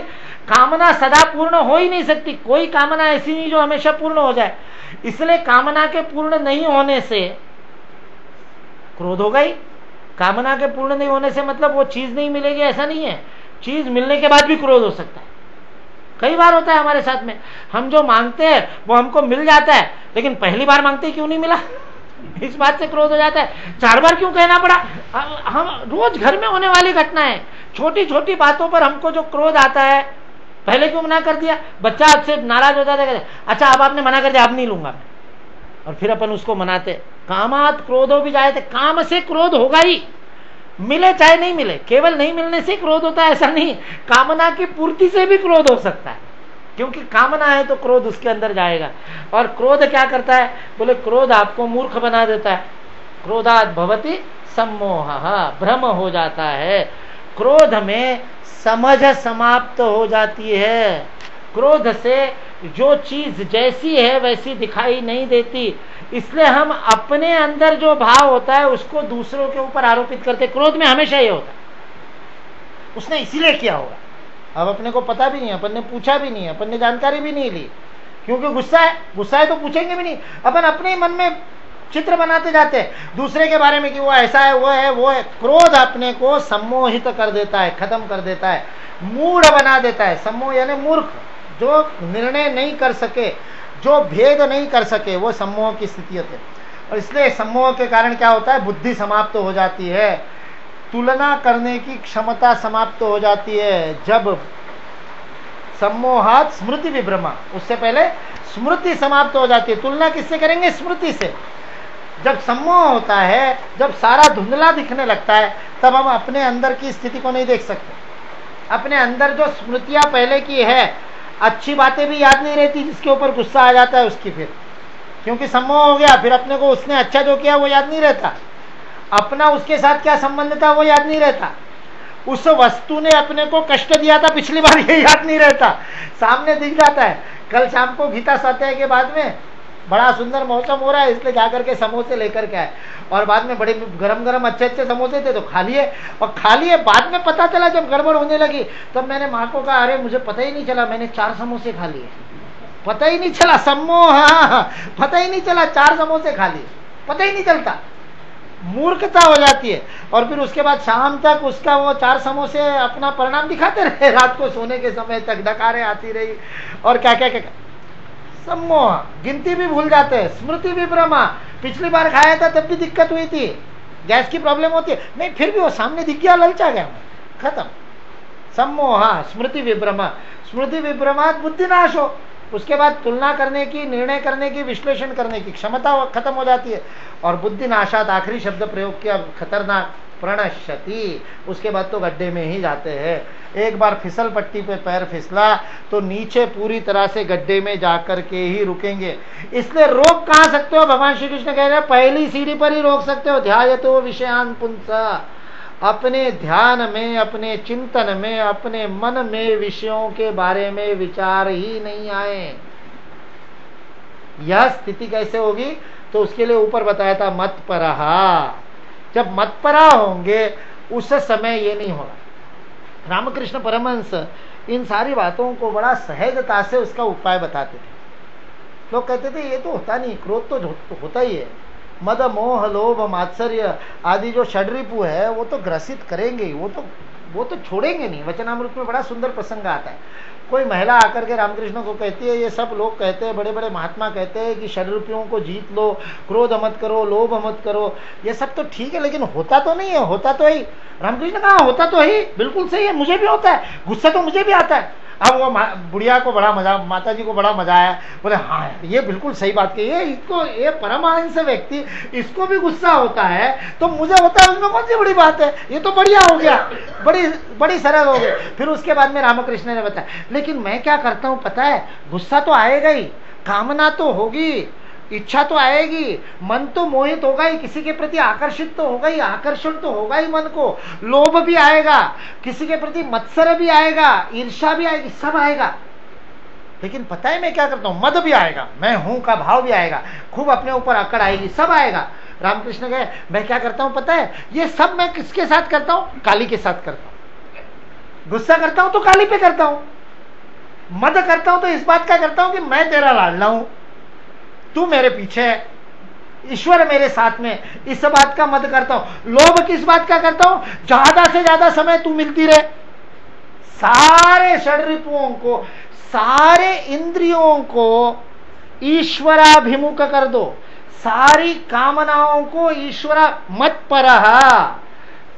कामना सदा पूर्ण हो ही नहीं सकती, कोई कामना ऐसी नहीं जो हमेशा पूर्ण हो जाए, इसलिए कामना के पूर्ण नहीं होने से क्रोध होगा ही। कामना के पूर्ण नहीं होने से मतलब वो चीज नहीं मिलेगी ऐसा नहीं है, चीज मिलने के बाद भी क्रोध हो सकता है। कई बार होता है हमारे साथ में, हम जो मांगते हैं वो हमको मिल जाता है, लेकिन पहली बार मांगते ही क्यों नहीं मिला, इस बात से क्रोध हो जाता है। 4 बार क्यों कहना पड़ा। हम रोज घर में होने वाली घटना है, छोटी छोटी बातों पर हमको जो क्रोध आता है, पहले क्यों मना कर दिया। बच्चा आपसे नाराज हो जाता है, अच्छा अब आपने मना कर दिया, अब नहीं लूंगा, और फिर अपन उसको मनाते। कामात क्रोधो भी जाए थे, काम से क्रोध होगा ही, मिले चाहे नहीं मिले। केवल नहीं मिलने से क्रोध होता है ऐसा नहीं, कामना की पूर्ति से भी क्रोध हो सकता है, क्योंकि कामना है तो क्रोध उसके अंदर जाएगा। और क्रोध क्या करता है, बोले क्रोध आपको मूर्ख बना देता है। क्रोधात् भवति सम्मोहः, भ्रम हो जाता है। क्रोध में समझ समाप्त हो जाती है, क्रोध से जो चीज जैसी है वैसी दिखाई नहीं देती, इसलिए हम अपने अंदर जो भाव होता है उसको दूसरों के ऊपर आरोपित करते। क्रोध में हमेशा ये होता है, उसने इसीलिए किया होगा। अब अपने को पता भी नहीं है, अपन ने पूछा भी नहीं है, अपन ने जानकारी भी नहीं ली, क्योंकि गुस्सा है तो पूछेंगे भी नहीं। अपन अपने मन में चित्र बनाते जाते हैं दूसरे के बारे में कि वो ऐसा है, वो है। क्रोध अपने को सम्मोहित कर देता है, खत्म कर देता है, मूढ़ बना देता है। सम्मोह यानी मूर्ख, जो निर्णय नहीं कर सके, जो भेद नहीं कर सके, वो सम्मोह की स्थिति होती है। और इसलिए सम्मोह के कारण क्या होता है, बुद्धि समाप्त हो जाती है, तुलना करने की क्षमता समाप्त हो जाती है। जब सम्मोहात स्मृति विभ्रमा, उससे पहले स्मृति समाप्त हो जाती है। तुलना किससे करेंगे, स्मृति से। जब सम्मोह होता है, जब सारा धुंधला दिखने लगता है, तब हम अपने अंदर की स्थिति को नहीं देख सकते। अपने अंदर जो स्मृतियां पहले की है, अच्छी बातें भी याद नहीं रहती, जिसके ऊपर गुस्सा आ जाता है उसकी, फिर क्योंकि सम्मोह हो गया, फिर अपने को उसने अच्छा जो किया वो याद नहीं रहता, अपना उसके साथ क्या संबंध था वो याद नहीं रहता, उस वस्तु ने अपने को कष्ट दिया था पिछली बार ये याद नहीं रहता, सामने दिख जाता है। कल शाम को गीता सत्य के बाद में बड़ा सुंदर मौसम हो रहा है, इसलिए क्या करके समोसे लेकर के आए, और बाद में बड़े गरम गरम अच्छे अच्छे समोसे थे तो खा लिए, और खा लिए। बाद में पता चला जब गड़बड़ होने लगी, तब मैंने माँ को कहा, अरे मुझे पता ही नहीं चला, मैंने 4 समोसे खा लिए, पता ही नहीं चला। सम्मोह, पता ही नहीं चला, 4 समोसे खा लिए, पता ही नहीं चलता। मूर्खता हो जाती है। और फिर उसके बाद शाम तक उसका वो 4 समोसे अपना परिणाम दिखाते रहे, रात को सोने के समय तक डकारें आती रही, और क्या क्या क्या। सम्मोह, गिनती भी भूल जाते हैं। स्मृति विभ्रमा, पिछली बार खाया था तब भी दिक्कत हुई थी, गैस की प्रॉब्लम होती है, नहीं फिर भी वो सामने दिख गया, ललचा गया, खत्म। सम्मोह, स्मृति विभ्रमा, स्मृति विभ्रमा बुद्धिनाश हो। उसके बाद तुलना करने की, निर्णय करने की, विश्लेषण करने की क्षमता खत्म हो जाती है। और बुद्धिनाशात, आखिरी शब्द प्रयोग किया, खतरनाक, प्रणश्यति, उसके बाद तो गड्ढे में ही जाते हैं। एक बार फिसल पट्टी पे पैर फिसला तो नीचे पूरी तरह से गड्ढे में जाकर के ही रुकेंगे। इसलिए रोक कहाँ सकते हो, भगवान श्री कृष्ण कह रहे हैं पहली सीढ़ी पर ही रोक सकते हो। ध्यायतो विषयान पुंसा, अपने ध्यान में, अपने चिंतन में, अपने मन में विषयों के बारे में विचार ही नहीं आए। यह स्थिति कैसे होगी, तो उसके लिए ऊपर बताया था मत्परहा। जब मत्परा होंगे उस समय ये नहीं होगा। रामकृष्ण परमहंस इन सारी बातों को बड़ा सहजता से उसका उपाय बताते थे। लोग कहते थे ये तो होता नहीं, क्रोध तो होता ही है, मद मोह लोभ मात्सर्य आदि जो षड्रिपु है वो तो ग्रसित करेंगे, वो तो छोड़ेंगे नहीं। वचनामृत में बड़ा सुंदर प्रसंग आता है। कोई महिला आकर के रामकृष्ण को कहती है, ये सब लोग कहते हैं, बड़े बड़े महात्मा कहते हैं कि षड्रिपुओं को जीत लो, क्रोध मत करो, लोभ मत करो, ये सब तो ठीक है, लेकिन होता तो नहीं है। होता तो ही, रामकृष्ण कहा होता तो ही, बिल्कुल सही है, मुझे भी होता है, गुस्सा तो मुझे भी आता है। अब वो बुढ़िया को बड़ा मजा, माता जी को बड़ा मजा आया, बोले हाँ यार ये बिल्कुल सही बात कही है, इसको, ये परमहंस व्यक्ति, इसको भी गुस्सा होता है तो मुझे होता है, उसमें कौन सी बड़ी बात है, ये तो बढ़िया हो गया, बड़ी सरल हो गई। फिर उसके बाद में रामकृष्ण ने बताया, लेकिन मैं क्या करता हूँ पता है, गुस्सा तो आएगा ही, कामना तो होगी, इच्छा तो आएगी, मन तो मोहित होगा ही, किसी के प्रति आकर्षित तो होगा ही, आकर्षण तो होगा ही मन को, लोभ भी आएगा, किसी के प्रति मत्सर भी आएगा, ईर्ष्या भी आएगी, सब आएगा। लेकिन पता है मैं क्या करता हूं, मद भी आएगा, मैं हूं का भाव भी आएगा, खूब अपने ऊपर अकड़ आएगी, सब आएगा। रामकृष्ण कहे मैं क्या करता हूं पता है, ये सब मैं किसके साथ करता हूं, काली के साथ करता हूं। गुस्सा करता हूं तो काली पे करता हूं, मद करता हूं तो इस बात का करता हूं कि मैं तेरा लाडला हूं, तू मेरे पीछे है, ईश्वर मेरे साथ में, इस बात का मद करता हूं। लोभ किस बात का करता हूं, ज्यादा से ज्यादा समय तू मिलती रहे, सारे षड्रिपुओं को, सारे इंद्रियों को ईश्वराभिमुख कर दो, सारी कामनाओं को ईश्वरा मत परहा।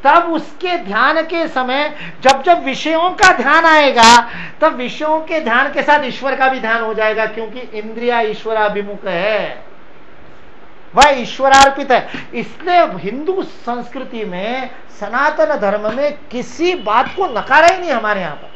तब उसके ध्यान के समय जब जब विषयों का ध्यान आएगा, तब विषयों के ध्यान के साथ ईश्वर का भी ध्यान हो जाएगा, क्योंकि इंद्रिया ईश्वराभिमुख है, वह ईश्वरार्पित है। इसलिए हिंदू संस्कृति में, सनातन धर्म में किसी बात को नकारा ही नहीं। हमारे यहाँ पर,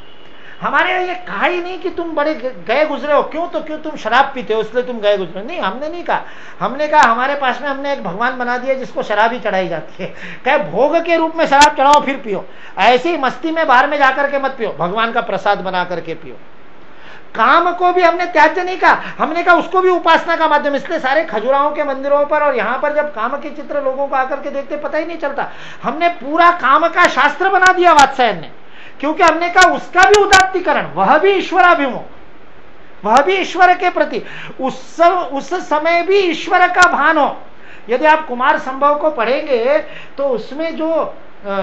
हमारे यहाँ ये कहा ही नहीं कि तुम बड़े गए गुजरे हो, क्यों तो क्यों तुम शराब पीते हो इसलिए तुम गए गुजरे, नहीं, हमने नहीं कहा। हमने कहा हमारे पास में हमने एक भगवान बना दिया जिसको शराब ही चढ़ाई जाती है, कहे भोग के रूप में शराब चढ़ाओ फिर पियो, ऐसी मस्ती में बाहर में जाकर के मत पियो, भगवान का प्रसाद बना करके पियो। काम को भी हमने त्याज्य नहीं कहा, हमने कहा उसको भी उपासना का माध्यम। इसलिए सारे खजुराहों के मंदिरों पर और यहां पर जब काम के चित्र लोगों को आकर के देखते पता ही नहीं चलता। हमने पूरा काम का शास्त्र बना दिया वात्सायन ने, क्योंकि हमने कहा उसका भी उदात्तीकरण, वह भी ईश्वराभिमुख, वह भी ईश्वर के प्रति, उस समय भी ईश्वर का भान हो। यदि आप कुमार संभव को पढ़ेंगे तो उसमें जो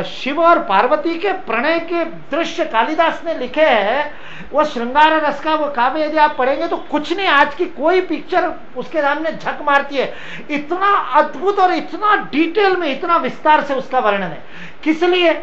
शिव और पार्वती के प्रणय के दृश्य कालिदास ने लिखे हैं, वो श्रृंगार रस का वो काव्य यदि आप पढ़ेंगे तो कुछ नहीं, आज की कोई पिक्चर उसके सामने झक मारती है। इतना अद्भुत और इतना डिटेल में, इतना विस्तार से उसका वर्णन है। किस लिए?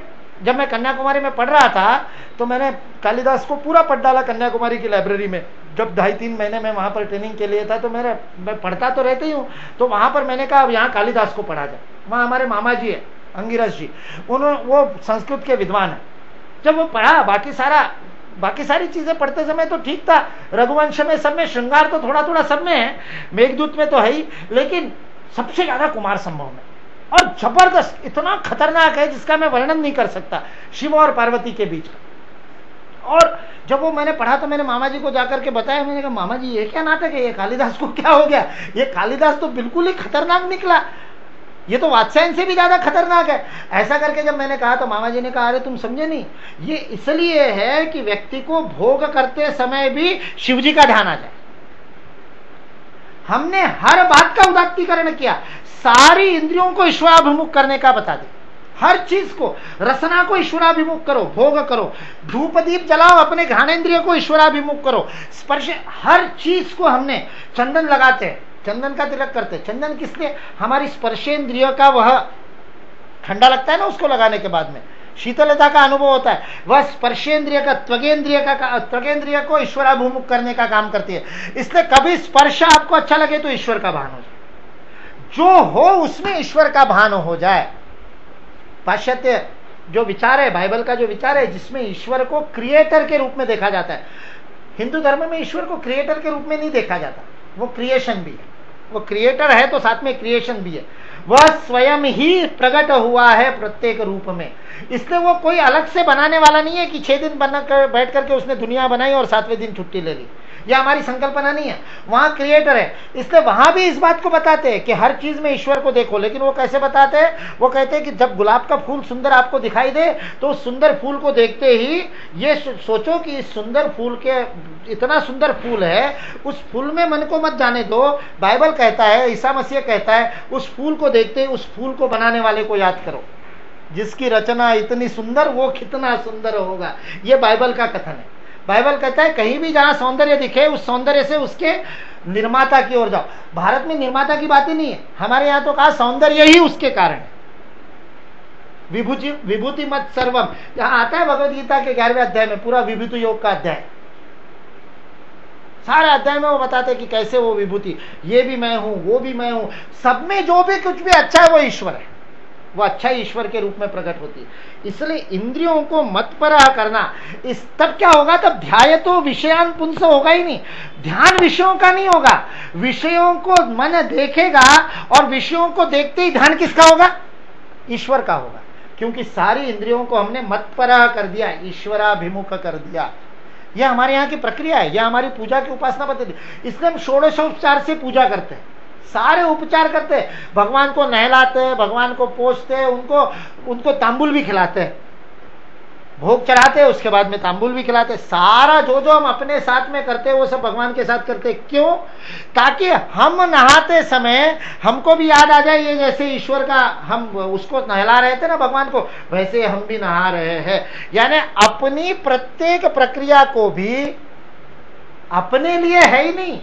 जब मैं कन्याकुमारी में पढ़ रहा था तो मैंने कालिदास को पूरा पढ़ डाला कन्याकुमारी की लाइब्रेरी में। जब 2.5-3 महीने में वहां पर ट्रेनिंग के लिए था तो मैं पढ़ता तो रहते ही हूँ, तो वहां पर मैंने कहा अब यहाँ कालिदास को पढ़ा जाए। वहां हमारे मामा जी है अंगिरस जी, वो संस्कृत के विद्वान है। जब वो पढ़ा, बाकी सारी चीजें पढ़ते समय तो ठीक था, रघुवंश में सब में श्रृंगार तो थोड़ा थोड़ा सब में है, मेघदूत में तो है ही, लेकिन सबसे ज्यादा कुमार संभव में, और जबरदस्त, इतना खतरनाक है जिसका मैं वर्णन नहीं कर सकता, शिव और पार्वती के बीच का। और जब वो मैंने पढ़ा तो मैंने मामा जी को जाकर के बताया, मैंने कहा मामा जी ये क्या नाटक है, ये कालिदास को क्या हो गया, ये कालिदास तो बिल्कुल ही खतरनाक निकला, ये तो वात्सायन से भी ज्यादा खतरनाक है। ऐसा करके जब मैंने कहा तो मामा जी ने कहा अरे तुम समझे नहीं, ये इसलिए है कि व्यक्ति को भोग करते समय भी शिव जी का ध्यान आ जाए। हमने हर बात का उदात्तीकरण किया, सारी इंद्रियों को ईश्वराभिमुख करने का बता दिया, हर चीज को, रसना को ईश्वराभिमुख करो, भोग करो, धूप दीप जलाओ, अपने घ्राणेन्द्रिय को ईश्वराभिमुख करो, स्पर्श, हर चीज को हमने, चंदन लगाते हैं, चंदन का तिलक करते, चंदन किस लिए, हमारी स्पर्शेंद्रिय का, वह ठंडा लगता है ना उसको लगाने के बाद में शीतलता का अनुभव होता है, वह स्पर्शेंद्रिय का, त्वगेंद्रिय को ईश्वराभिमुख करने का काम करती है। इसलिए कभी स्पर्श आपको अच्छा लगे तो ईश्वर का भान हो जाए, जो हो उसमें ईश्वर का भान हो जाए। पाश्चात्य जो विचार है, बाइबल का जो विचार है, जिसमें ईश्वर को क्रिएटर के रूप में देखा जाता है, हिंदू धर्म में ईश्वर को क्रिएटर के रूप में नहीं देखा जाता, वो क्रिएशन भी है, वो क्रिएटर है तो साथ में क्रिएशन भी है, वह स्वयं ही प्रकट हुआ है प्रत्येक रूप में। इसलिए वो कोई अलग से बनाने वाला नहीं है कि 6 दिन बैठ करके उसने दुनिया बनाई और 7वें दिन छुट्टी ले ली, यह हमारी संकल्पना नहीं है, वहां क्रिएटर है। इसलिए वहां भी इस बात को बताते हैं कि हर चीज में ईश्वर को देखो, लेकिन वो कैसे बताते हैं, वो कहते हैं कि जब गुलाब का फूल सुंदर आपको दिखाई दे तो उस सुंदर फूल को देखते ही ये सोचो कि इस सुंदर फूल के, इतना सुंदर फूल है, उस फूल में मन को मत जाने दो। बाइबल कहता है, ईसा मसीह कहता है, उस फूल को देखते ही उस फूल को बनाने वाले को याद करो, जिसकी रचना इतनी सुंदर वो कितना सुंदर होगा। ये बाइबल का कथन है। बाइबल कहता है कहीं भी जहां सौंदर्य दिखे उस सौंदर्य से उसके निर्माता की ओर जाओ। भारत में निर्माता की बात ही नहीं है, हमारे यहां तो कहा सौंदर्य ही उसके कारण है। विभूति मत सर्वम, जहां आता है भगवद गीता के 11वें अध्याय में, पूरा विभूति योग का अध्याय, सारे अध्याय में वो बताते हैं कि कैसे वो विभूति, ये भी मैं हूं, वो भी मैं हूं, सब में जो भी कुछ भी अच्छा है वो ईश्वर है, वो अच्छा ईश्वर के रूप में प्रकट होती है। इसलिए इंद्रियों को मतपरह करना, इस तब क्या होगा, तब ध्याय तो विषयान पुंस होगा ही नहीं, ध्यान विषयों का नहीं होगा, विषयों को मन देखेगा और विषयों को देखते ही ध्यान किसका होगा, ईश्वर का होगा, क्योंकि सारी इंद्रियों को हमने मतपरह कर दिया, ईश्वराभिमुख कर दिया। यह हमारे यहाँ की प्रक्रिया है, यह हमारी पूजा की उपासना पद्धति। इसलिए हम षोडशोपचार से पूजा करते हैं, सारे उपचार करते हैं, भगवान को नहलाते हैं, भगवान को पोछते हैं, उनको तांबुल भी खिलाते हैं, भोग चढ़ाते हैं, उसके बाद में तांबुल भी खिलाते हैं। सारा जो जो हम अपने साथ में करते हैं वो सब भगवान के साथ करते हैं। क्यों? ताकि हम नहाते समय हमको भी याद आ जाए, ये जैसे ईश्वर का हम उसको नहला रहे थे ना भगवान को, वैसे हम भी नहा रहे हैं। यानी अपनी प्रत्येक प्रक्रिया को भी अपने लिए है ही नहीं,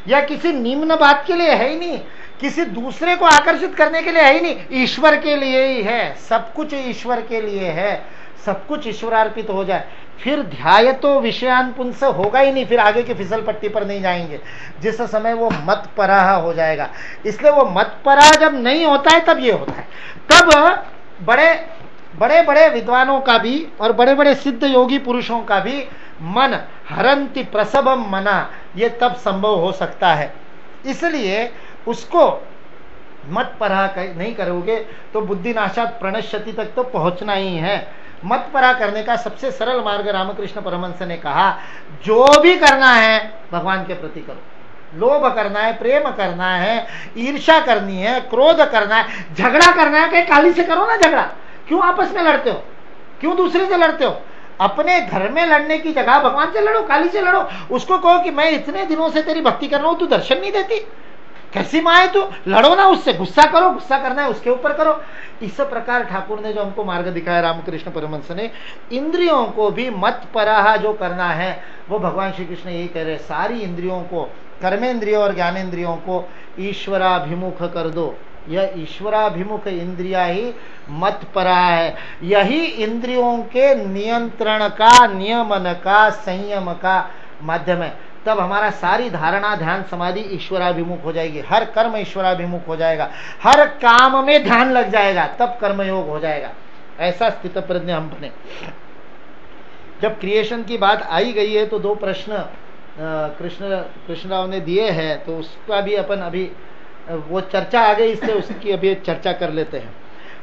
या किसी निम्न बात के लिए है ही नहीं, किसी दूसरे को आकर्षित करने के लिए है ही नहीं, ईश्वर के लिए ही है। सब कुछ ईश्वर के लिए है, सब कुछ ईश्वरार्पित हो जाए, फिर ध्याय तो विषयान पुंस होगा ही नहीं, फिर आगे की फिसल पट्टी पर नहीं जाएंगे, जिस समय वो मत पराह हो जाएगा। इसलिए वो मत पराह जब नहीं होता है तब ये होता है, तब बड़े बड़े विद्वानों का भी और बड़े बड़े सिद्ध योगी पुरुषों का भी मन हरंति प्रसभम मना, ये तब संभव हो सकता है। इसलिए उसको मत पराह नहीं करोगे तो बुद्धिनाशात प्रणश्यति तक तो पहुंचना ही है। मत परा करने का सबसे सरल मार्ग रामकृष्ण परमहंस ने कहा, जो भी करना है भगवान के प्रति करो। लोभ करना है, प्रेम करना है, ईर्ष्या करनी है, क्रोध करना है, झगड़ा करना है, कहीं काली से करो ना झगड़ा। क्यों आपस में लड़ते हो? क्यों दूसरे से लड़ते हो? अपने घर में लड़ने की जगह भगवान से लड़ो, काली से लड़ो। उसको कहो कि मैं इतने दिनों से तेरी भक्ति कर रहा हूं, तू दर्शन नहीं देती, कैसी माँ है तू? लड़ो ना उससे, गुस्सा करो, गुस्सा करना है उसके ऊपर करो। इस प्रकार ठाकुर ने जो हमको मार्ग दिखाया रामकृष्ण परमहंस ने, इंद्रियों को भी मत पराहा जो करना है, वो भगवान श्री कृष्ण यही कह रहे, सारी इंद्रियों को, कर्मेंद्रियों और ज्ञानेंद्रियों को ईश्वराभिमुख कर दो। यह ईश्वराभिमुख इंद्रिया ही मत परा है। यही इंद्रियों के नियंत्रण का, नियमन का, संयम का माध्यम है। तब हमारा सारी धारणा, ध्यान, समाधि ईश्वराभिमुख हो जाएगी। हर कर्म ईश्वराभिमुख हो जाएगा, हर काम में ध्यान लग जाएगा, तब कर्मयोग हो जाएगा। ऐसा स्थित प्रज्ञ हम बने। जब क्रिएशन की बात आई गई है तो दो प्रश्न कृष्णराव ने दिए हैं, तो उसका भी अपन अभी वो चर्चा आ गई, इसलिए उसकी अभी चर्चा कर लेते हैं।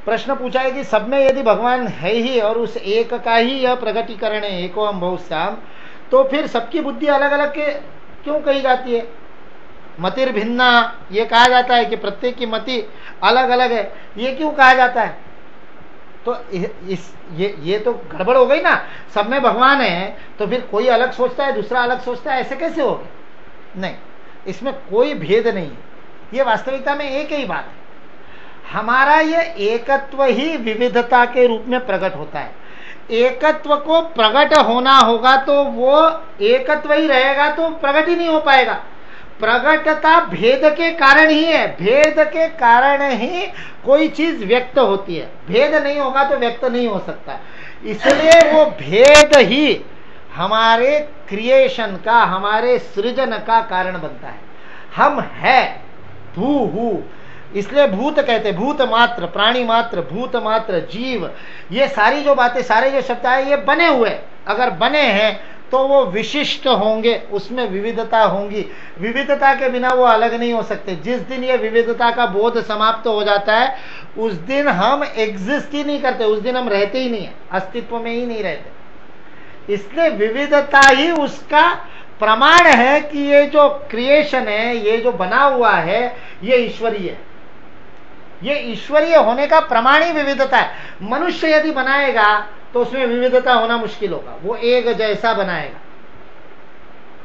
प्रश्न पूछा है कि सब में यदि भगवान है ही और उस एक का ही यह प्रगटीकरण है, एको हम बहुश्याम, तो फिर सबकी बुद्धि अलग अलग के क्यों कही जाती है? मतिर भिन्ना ये कहा जाता है कि प्रत्येक की मति अलग अलग है, ये क्यों कहा जाता है? तो ये तो गड़बड़ हो गई ना। सब में भगवान है तो फिर कोई अलग सोचता है, दूसरा अलग सोचता है, ऐसे कैसे होगा? नहीं, इसमें कोई भेद नहीं है। ये वास्तविकता में एक ही बात है। हमारा ये एकत्व ही विविधता के रूप में प्रकट होता है। एकत्व को प्रकट होना होगा तो वो एकत्व ही रहेगा, तो प्रकट ही नहीं हो पाएगा। प्रकटता भेद के कारण ही है, भेद के कारण ही कोई चीज व्यक्त होती है। भेद नहीं होगा तो व्यक्त नहीं हो सकता। इसलिए वो भेद ही हमारे क्रिएशन का, हमारे सृजन का कारण बनता है। हम है भू, इसलिए भूत कहते, भूत मात्र, प्राणी मात्र, भूत मात्र, जीव, ये सारी जो बातें, सारे जो शब्द आए, ये बने हुए। अगर बने हैं तो वो विशिष्ट होंगे, उसमें विविधता होंगी। विविधता के बिना वो अलग नहीं हो सकते। जिस दिन ये विविधता का बोध समाप्त हो जाता है, उस दिन हम एग्जिस्ट ही नहीं करते, उस दिन हम रहते ही नहीं है, अस्तित्व में ही नहीं रहते। इसलिए विविधता ही उसका प्रमाण है कि ये जो क्रिएशन है, ये जो बना हुआ है, ये ईश्वरीय है। ये ईश्वरीय होने का प्रमाण ही विविधता है। मनुष्य यदि बनाएगा तो उसमें विविधता होना मुश्किल होगा। वो एक जैसा बनाएगा।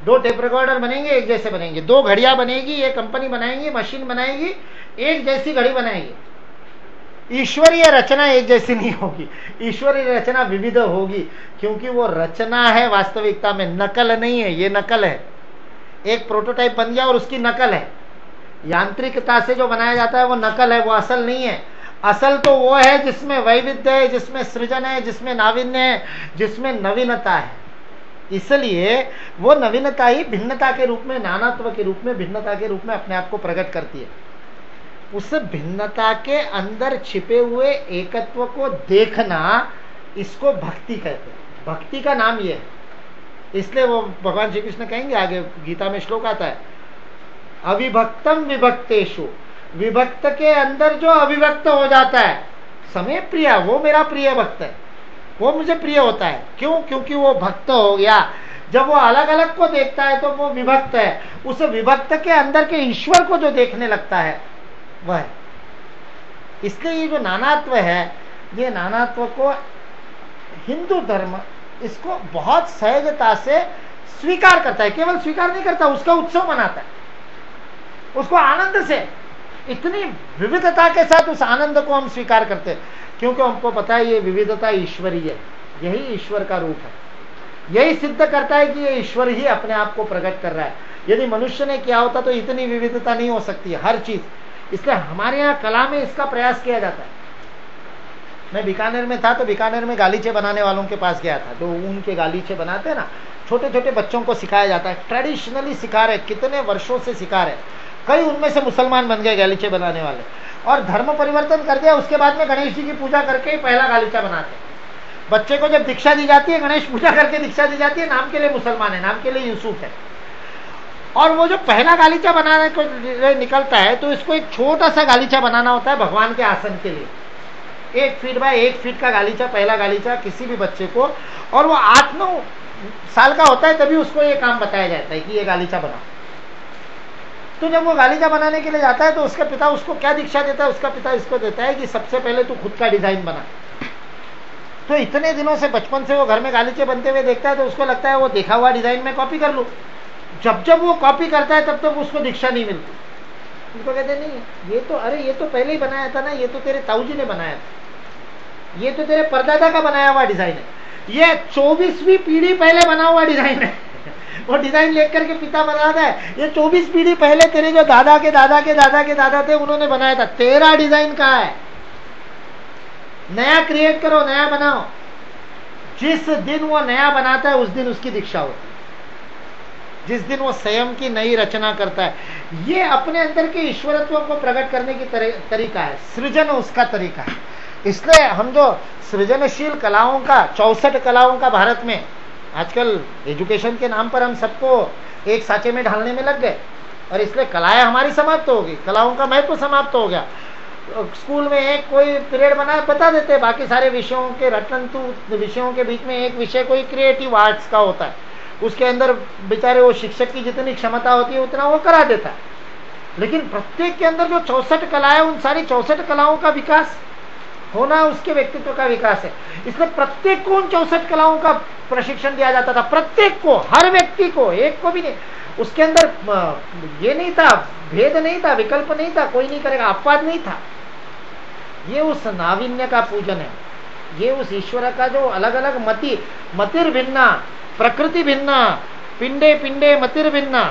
दो टेप रिकॉर्डर बनेंगे, एक जैसे बनेंगे। दो घड़ियां बनेगी, एक कंपनी बनाएंगी, मशीन बनाएगी, एक जैसी घड़ी बनाएगी। ईश्वरीय रचना एक जैसी नहीं होगी। ईश्वरीय रचना विविध होगी, क्योंकि वो रचना है, वास्तविकता में नकल नहीं है। ये नकल है, एक प्रोटोटाइप बन गया और उसकी नकल है। यांत्रिकता से जो बनाया जाता है वो नकल है, वो असल नहीं है। असल तो वो है जिसमें वैविध्य है, जिसमें सृजन है, जिसमें नावीन्य है, जिसमें नवीनता है। इसलिए वो नवीनता ही भिन्नता के रूप में, नानात्व के रूप में, भिन्नता के रूप में अपने आप को प्रकट करती है। उस भिन्नता के अंदर छिपे हुए एकत्व को देखना, इसको भक्ति कहते हैं। भक्ति का नाम ये है। इसलिए वो भगवान श्री कृष्ण कहेंगे, आगे गीता में श्लोक आता है, अविभक्तम विभक्तेषु, विभक्त के अंदर जो अविभक्त हो जाता है, समय प्रिया, वो मेरा प्रिय भक्त है, वो मुझे प्रिय होता है। क्यों? क्योंकि वो भक्त हो गया। जब वो अलग अलग को देखता है तो वो विभक्त है। उस विभक्त के अंदर के ईश्वर को जो देखने लगता है वह है। इसलिए ये जो नानात्व है, ये नानात्व को हिंदू धर्म इसको बहुत सहजता से स्वीकार करता है। केवल स्वीकार नहीं करता, उसका उत्सव मनाता है, उसको आनंद से, इतनी विविधता के साथ उस आनंद को हम स्वीकार करते हैं, क्योंकि हमको पता है ये विविधता ईश्वरीय है। यही ईश्वर का रूप है। यही सिद्ध करता है कि ये ईश्वर ही अपने आप को प्रकट कर रहा है। यदि मनुष्य ने किया होता तो इतनी विविधता नहीं हो सकती है, हर चीज। इसलिए हमारे यहाँ कला में इसका प्रयास किया जाता है। मैं बीकानेर में था तो बीकानेर में गालीचे बनाने वालों के पास गया था। जो ऊन के गालीचे बनाते हैं ना, छोटे छोटे बच्चों को सिखाया जाता है। ट्रेडिशनली सिखा रहे, कितने वर्षों से सिखा रहे। कई उनमें से मुसलमान बन गए गालीचे बनाने वाले, और धर्म परिवर्तन कर दिया। उसके बाद में गणेश जी की पूजा करके ही पहला गालीचा बनाते। बच्चे को जब दीक्षा दी जाती है, गणेश पूजा करके दीक्षा दी जाती है, नाम के लिए मुसलमान है, नाम के लिए यूसुफ है। और वो जो पहला गालीचा बनाने को निकलता है, तो इसको एक छोटा सा गालीचा बनाना होता है भगवान के आसन के लिए। 1 फीट बाय 1 फीट का गालीचा, पहला गालीचा किसी भी बच्चे को, और वो 8-9 साल का होता है तभी उसको ये काम बताया जाता है कि ये गालीचा बनाओ। तो जब वो गालीचा बनाने के लिए जाता है तो उसका पिता उसको क्या दीक्षा देता है? उसका पिता इसको देता है कि सबसे पहले तू खुद का डिजाइन बना। तो इतने दिनों से, बचपन से वो घर में गालीचे बनते हुए देखता है तो उसको लगता है वो देखा हुआ डिजाइन में कॉपी कर लूं। जब जब वो कॉपी करता है तब तक उसको दीक्षा नहीं मिलती। उनको कहते हैं नहीं, ये तो, अरे ये तो पहले ही बनाया था ना, ये तो तेरे ताऊजी ने बनाया था, ये तो तेरे परदादा का बनाया हुआ डिजाइन है, ये 24वीं पीढ़ी पहले बना हुआ डिजाइन है। वो डिजाइन लेकर के पिता बनाता है, ये 24 पीढ़ी पहले तेरे जो दादा के दादा के दादा के दादा थे उन्होंने बनाया था, तेरा डिजाइन कहाँ है? नया क्रिएट करो, नया बनाओ। जिस दिन वो नया बनाता है उस दिन उसकी दीक्षा होती है, जिस दिन वो स्वयं की नई रचना करता है। ये अपने अंदर के ईश्वरत्व को प्रकट करने की तरीका है, सृजन उसका तरीका है। इसलिए हम जो सृजनशील कलाओं का, 64 कलाओं का भारत में आजकल एजुकेशन के नाम पर हम सबको एक साँचे में ढालने में लग गए, और इसलिए कलाएं हमारी समाप्त हो गई, कलाओं का महत्व समाप्त हो गया। स्कूल में एक कोई पीरियड बना बता देते, बाकी सारे विषयों के रटंतु विषयों के बीच में एक विषय कोई क्रिएटिव आर्ट्स का होता है, उसके अंदर बेचारे वो शिक्षक की जितनी क्षमता होती है उतना वो करा देता है। लेकिन प्रत्येक के अंदर जो 64 कलाएं, उन सारी 64 कलाओं का विकास होना उसके व्यक्तित्व का विकास है। इसलिए प्रत्येक को उन 64 कलाओं का प्रशिक्षण दिया जाता था, प्रत्येक को, हर व्यक्ति को, एक को भी नहीं। उसके अंदर ये नहीं था, भेद नहीं था, विकल्प नहीं था, कोई नहीं करेगा, अपवाद नहीं था। ये उस नाविन्य का पूजन है, ये उस ईश्वर का जो अलग अलग मतिर भिन्ना, प्रकृति भिन्ना, पिंडे पिंडे मतिर भिन्ना।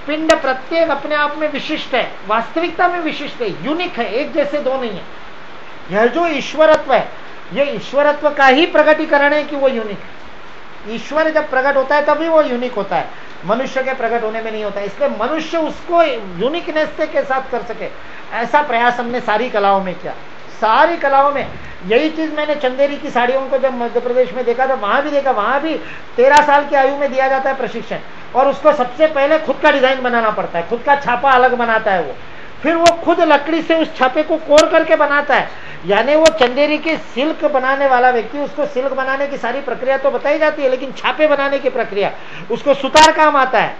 पिंड प्रत्येक अपने आप में विशिष्ट है, वास्तविकता में विशिष्ट है, यूनिक है, एक जैसे दो नहीं है। यह जो ईश्वरत्व है, ये ईश्वरत्व का ही प्रकटीकरण है कि वो यूनिक है। ईश्वर जब प्रकट होता है तभी वो यूनिक होता है, मनुष्य के प्रकट होने में नहीं होता है। इसलिए मनुष्य उसको यूनिकनेस के साथ कर सके, ऐसा प्रयास हमने सारी कलाओं में किया। सारी कलाओं में यही चीज मैंने चंदेरी की साड़ियों को जब मध्य प्रदेश में देखा था, वहां भी देखा, वहां भी 13 साल की आयु में दिया जाता है प्रशिक्षण, और उसको सबसे पहले खुद का डिजाइन बनाना पड़ता है, खुद का छापा अलग बनाता है वो, फिर वो खुद लकड़ी से उस छापे को कोर करके बनाता है। यानी वो चंदेरी की सिल्क बनाने वाला व्यक्ति, उसको सिल्क बनाने की सारी प्रक्रिया तो बताई जाती है, लेकिन छापे बनाने की प्रक्रिया, उसको सुतार काम आता है,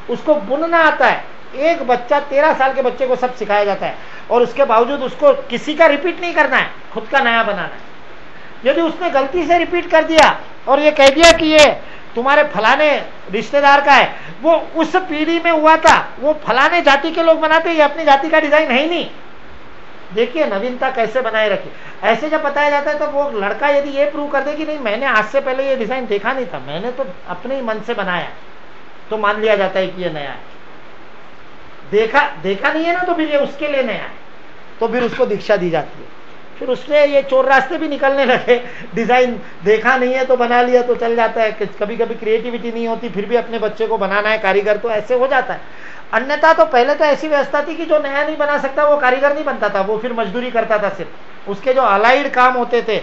उसको बुनना आता है। एक बच्चा, 13 साल के बच्चे को सब सिखाया जाता है, और उसके बावजूद उसको किसी का रिपीट नहीं करना है, खुद का नया बनाना है। यदि उसने गलती से रिपीट कर दिया और ये कह दिया कि ये तुम्हारे फलाने रिश्तेदार का है, वो उस पीढ़ी में हुआ था, वो फलाने जाति के लोग बनाते, ये अपनी जाति का डिजाइन है ही नहीं। देखिए नवीनता कैसे बनाए रखी। ऐसे जब बताया जाता है तो वो लड़का यदि ये प्रूव कर दे कि नहीं, मैंने आज से पहले ये डिजाइन देखा नहीं था, मैंने तो अपने ही मन से बनाया, तो मान लिया जाता है कि ये नया है। देखा नहीं है ना, तो फिर ये उसके लिए नया है, तो फिर उसको दीक्षा दी जाती है। फिर उसने ये चोर रास्ते भी निकलने लगे, डिजाइन देखा नहीं है तो बना लिया तो चल जाता है। कभी कभी क्रिएटिविटी नहीं होती, फिर भी अपने बच्चे को बनाना है कारीगर, तो ऐसे हो जाता है। अन्यथा तो पहले तो ऐसी व्यवस्था थी कि जो नया नहीं बना सकता वो कारीगर नहीं बनता था, वो फिर मजदूरी करता था। सिर्फ उसके जो अलाइड काम होते थे,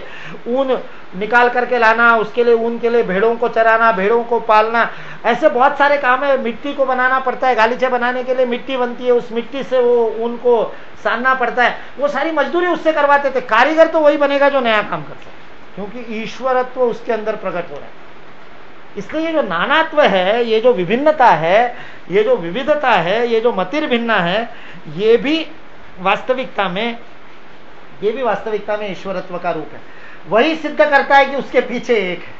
ऊन निकाल करके लाना, उसके लिए ऊन के लिए भेड़ों को चराना, भेड़ों को पालना, ऐसे बहुत सारे काम है। मिट्टी को बनाना पड़ता है, गालीचे बनाने के लिए मिट्टी बनती है, उस मिट्टी से वो ऊन को सानना पड़ता है, वो सारी मजदूरी उससे करवाते थे। कारीगर तो वही बनेगा जो नया काम करता है, क्योंकि ईश्वरत्व उसके अंदर प्रकट हो रहा है। इसलिए ये जो नानात्व है, ये जो विभिन्नता है, ये जो विविधता है, ये जो मतिर भिन्ना है, ये भी वास्तविकता में ईश्वरत्व का रूप है। वही सिद्ध करता है कि उसके पीछे एक है।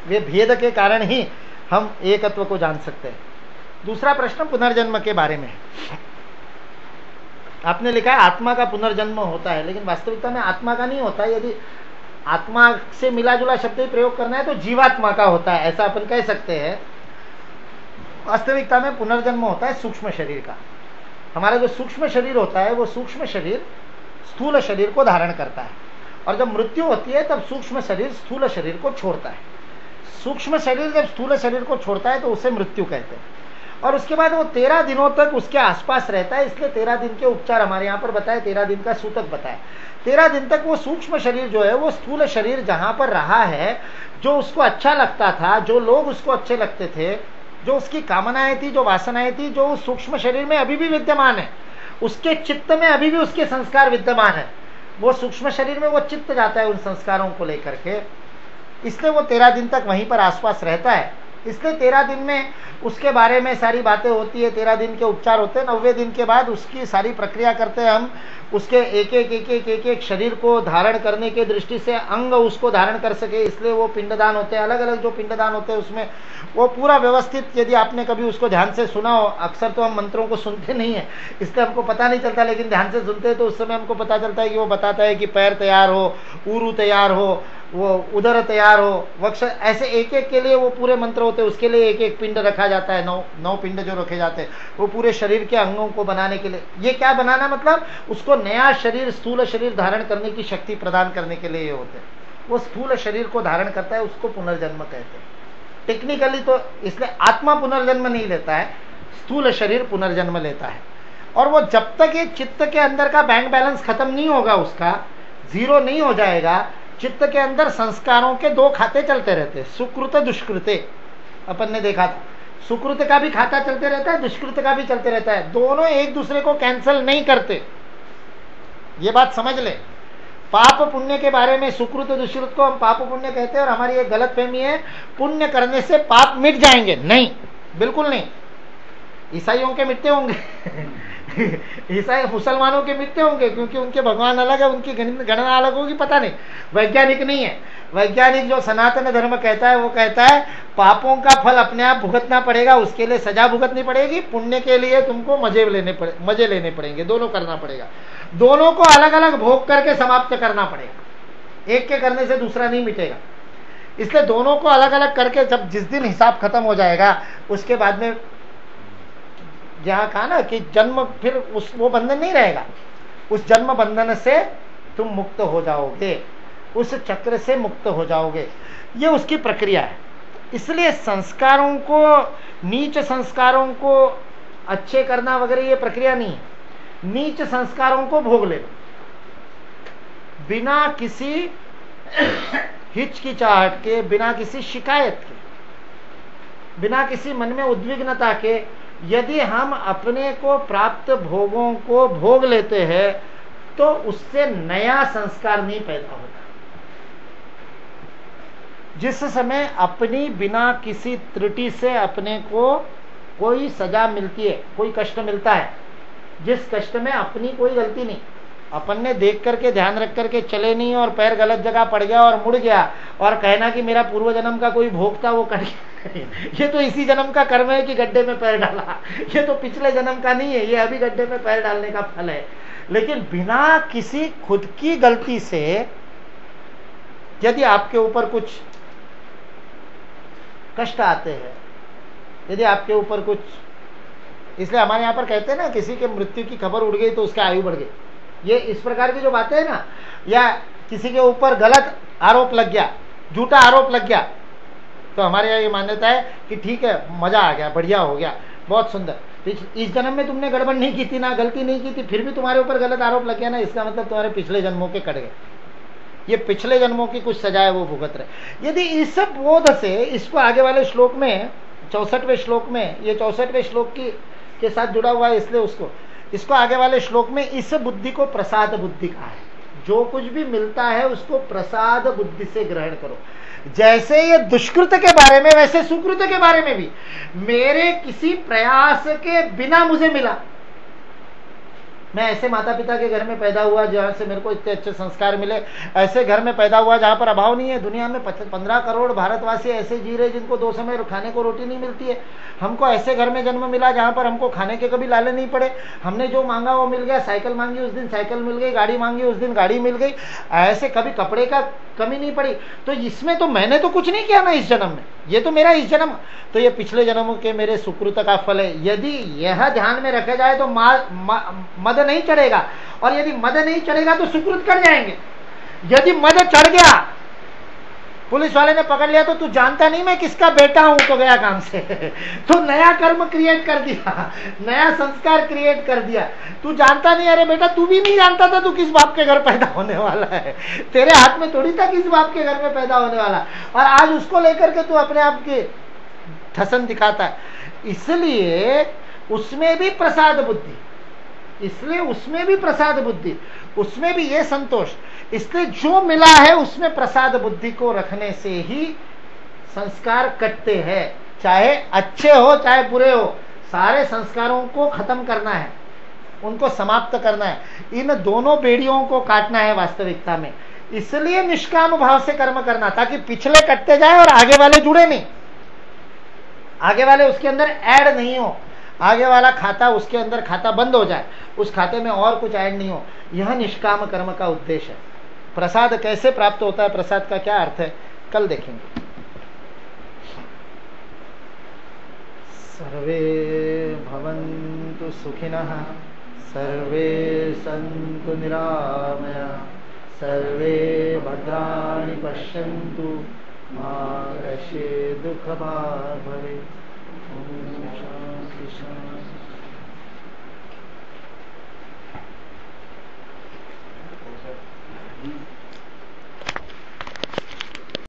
वे भेद के कारण ही हम एकत्व को जान सकते हैं। दूसरा प्रश्न पुनर्जन्म के बारे में है। आपने लिखा है आत्मा का पुनर्जन्म होता है, लेकिन वास्तविकता में आत्मा का नहीं होता है। यदि आत्मा से मिला जुला शब्द ही प्रयोग करना है तो जीवात्मा का होता है, ऐसा अपन कह सकते हैं। वास्तविकता में पुनर्जन्म होता है सूक्ष्म शरीर का। हमारा जो सूक्ष्म शरीर होता है, वो सूक्ष्म शरीर स्थूल शरीर को धारण करता है, और जब मृत्यु होती है तब सूक्ष्म शरीर स्थूल शरीर को छोड़ता है। सूक्ष्म शरीर जब स्थूल शरीर को छोड़ता है तो उसे मृत्यु कहते हैं, और उसके बाद वो 13 दिनों तक उसके आसपास रहता है। इसलिए 13 दिन के उपचार हमारे यहाँ पर बताए, 13 दिन का सूतक बताया। 13 दिन तक वो सूक्ष्म शरीर जो है, वो स्थूल शरीर जहां पर रहा है, जो उसको अच्छा लगता था, जो लोग उसको अच्छे लगते थे, जो उसकी कामनाएं थी, जो वासनाएं थी, जो उस सूक्ष्म शरीर में अभी भी विद्यमान है, उसके चित्त में अभी भी उसके संस्कार विद्यमान है, वो सूक्ष्म शरीर में वो चित्त जाता है उन संस्कारों को लेकर के, इसलिए वो 13 दिन तक वहीं पर आसपास रहता है। इसलिए 13 दिन में उसके बारे में सारी बातें होती है, 13 दिन के उपचार होते हैं। 90वें दिन के बाद उसकी सारी प्रक्रिया करते हैं हम, उसके एक एक शरीर को धारण करने के दृष्टि से अंग उसको धारण कर सके, इसलिए वो पिंडदान होते हैं। अलग अलग जो पिंडदान होते हैं उसमें वो पूरा व्यवस्थित, यदि आपने कभी उसको ध्यान से सुना हो, अक्सर तो हम मंत्रों को सुनते नहीं है इसलिए हमको पता नहीं चलता, लेकिन ध्यान से सुनते हैं तो उस समय हमको पता चलता है कि वो बताता है कि पैर तैयार हो, ऊरू तैयार हो, वो उदर तैयार हो, वक्ष, ऐसे एक एक के लिए वो पूरे मंत्र होते हैं। उसके लिए एक एक पिंड रखा जाता है, 9 पिंड जो रखे जाते हैं वो पूरे शरीर के अंगों को बनाने के लिए। ये क्या बनाना मतलब उसको नया शरीर, स्थूल शरीर धारण करने की शक्ति प्रदान करने के लिए ये होते हैं। वो स्थूल शरीर को धारण करता है, उसको पुनर्जन्म कहते हैं टेक्निकली। तो इसलिए आत्मा पुनर्जन्म नहीं लेता है, स्थूल शरीर पुनर्जन्म लेता है। और वो जब तक ये चित्त के अंदर का बैंक बैलेंस खत्म नहीं होगा, उसका जीरो नहीं हो जाएगा, चित्त के अंदर संस्कारों के 2 खाते चलते रहते हैं, सुकृत दुष्कृते। अपन ने देखा था सुकृत का भी खाता चलते रहता है, दुष्कृत का भी चलते रहता है, दोनों एक दूसरे को कैंसिल नहीं करते। ये बात समझ ले। पाप पुण्य के बारे में सुकृत दुष्कृत को हम पाप पुण्य कहते हैं, और हमारी एक गलत फहमी है पुण्य करने से पाप मिट जाएंगे। नहीं, बिल्कुल नहीं। ईसाइयों के मिटते होंगे ईसाई मुसलमानों के मिटते होंगे क्योंकि उनके भगवान अलग है, उनकी गणना अलग होगी, पता नहीं। वैज्ञानिक नहीं है। वैज्ञानिक जो सनातन धर्म कहता है वो कहता है पापों का फल अपने आप भुगतना पड़ेगा, उसके लिए सजा भुगतनी पड़ेगी, पुण्य के लिए तुमको मजे लेने पड़ेंगे, दोनों करना पड़ेगा। दोनों को अलग अलग भोग करके समाप्त करना पड़ेगा, एक के करने से दूसरा नहीं मिटेगा। इसलिए दोनों को अलग अलग करके जब जिस दिन हिसाब खत्म हो जाएगा उसके बाद में जहाँ कहा ना कि जन्म, फिर वो बंधन नहीं रहेगा, उस जन्म बंधन से तुम मुक्त हो जाओगे, उस चक्र से मुक्त हो जाओगे। ये उसकी प्रक्रिया है। इसलिए संस्कारों को, नीच संस्कारों को अच्छे करना वगैरह ये प्रक्रिया नहीं है। नीच संस्कारों को भोग लेना बिना किसी हिचकिचाहट के, बिना किसी शिकायत के, बिना किसी मन में उद्विग्नता के, यदि हम अपने को प्राप्त भोगों को भोग लेते हैं तो उससे नया संस्कार नहीं पैदा होता। जिस समय अपनी बिना किसी त्रुटि से अपने को कोई सजा मिलती है, कोई कष्ट मिलता है, जिस कष्ट में अपनी कोई गलती नहीं, अपन ने देख करके ध्यान रख करके चले नहीं और पैर गलत जगह पड़ गया और मुड़ गया और कहना कि मेरा पूर्व जन्म का कोई भोग था वो कट गया ये तो इसी जन्म का कर्म है कि गड्ढे में पैर डाला, ये तो पिछले जन्म का नहीं है, ये अभी गड्ढे में पैर डालने का फल है। लेकिन बिना किसी खुद की गलती से यदि आपके ऊपर कुछ कष्ट आते हैं, यदि आपके ऊपर कुछ, इसलिए हमारे यहां पर कहते हैं ना किसी के मृत्यु की खबर उड़ गई तो उसकी आयु बढ़ गई, ये इस प्रकार की जो बातें है ना, या किसी के ऊपर गलत आरोप लग गया, झूठा आरोप लग गया, तो हमारे यहाँ ये मान्यता है कि ठीक है, मजा आ गया, बढ़िया हो गया, बहुत सुंदर। इस जन्म में तुमने गड़बड़ नहीं की थी ना, गलती नहीं की थी, फिर भी तुम्हारे ऊपर गलत आरोप लग गया ना, इसका मतलब तुम्हारे पिछले जन्मों के कट गए, ये पिछले जन्मों की कुछ सजा है वो भुगत रहे। यदि इस बोध से इसको आगे वाले श्लोक में 64वें श्लोक में, ये 64वें श्लोक के साथ जुड़ा हुआ है, इसलिए इसको आगे वाले श्लोक में इस बुद्धि को प्रसाद बुद्धि कहा है। जो कुछ भी मिलता है उसको प्रसाद बुद्धि से ग्रहण करो। जैसे ये दुष्कृत के बारे में वैसे सुकृत के बारे में भी, मेरे किसी प्रयास के बिना मुझे मिला, मैं ऐसे माता पिता के घर में पैदा हुआ जहां से मेरे को इतने अच्छे संस्कार मिले, ऐसे घर में पैदा हुआ जहां पर अभाव नहीं है। दुनिया में 15 करोड़ भारतवासी ऐसे जी रहे जिनको 2 समय खाने को रोटी नहीं मिलती है। हमको ऐसे घर में जन्म मिला जहां पर हमको खाने के कभी लाले नहीं पड़े, हमने जो मांगा वो मिल गया, साइकिल मांगी उस दिन साइकिल मिल गई, गाड़ी मांगी उस दिन गाड़ी मिल गई, ऐसे कभी कपड़े का कमी नहीं पड़ी। तो इसमें तो मैंने तो कुछ नहीं किया ना इस जन्म में, ये तो मेरा इस जन्म, तो ये पिछले जन्म के मेरे सुकृत का फल है। यदि यह ध्यान में रखा जाए तो मद नहीं चढ़ेगा, और यदि मद नहीं चढ़ेगा तो सुकृत कर जाएंगे। यदि मद चढ़ गया, पुलिस वाले ने पकड़ लिया तो तू जानता नहीं मैं किसका बेटा हूं, तो गया काम से तो नया कर्म क्रिएट कर दिया, नया संस्कार क्रिएट कर दिया। तू जानता नहीं, अरे बेटा तू भी नहीं जानता था तू किस बाप के घर पैदा होने वाला है, तेरे हाथ में थोड़ी था किस बाप के घर में पैदा होने वाला, और आज उसको लेकर के तू अपने आप की ठसन दिखाता है। इसलिए उसमें भी प्रसाद बुद्धि, इसलिए उसमें भी प्रसाद बुद्धि, उसमें भी ये संतोष। इसलिए जो मिला है उसमें प्रसाद बुद्धि को रखने से ही संस्कार कटते हैं, चाहे अच्छे हो चाहे बुरे हो, सारे संस्कारों को खत्म करना है, उनको समाप्त करना है, इन दोनों बेड़ियों को काटना है वास्तविकता में। इसलिए निष्काम भाव से कर्म करना, ताकि पिछले कटते जाए और आगे वाले जुड़े नहीं, आगे वाले उसके अंदर ऐड नहीं हो, आगे वाला खाता उसके अंदर खाता बंद हो जाए, उस खाते में और कुछ ऐड नहीं हो। यह निष्काम कर्म का उद्देश्य है। प्रसाद कैसे प्राप्त होता है, प्रसाद का क्या अर्थ है, कल देखेंगे। सर्वे भवन्तु सुखिनः, सर्वे सन्तु निरामया, सर्वे भद्राणि पश्यन्तु, मा कश्चित् दुःखभाग् भवेत्। ओम शांति शांति।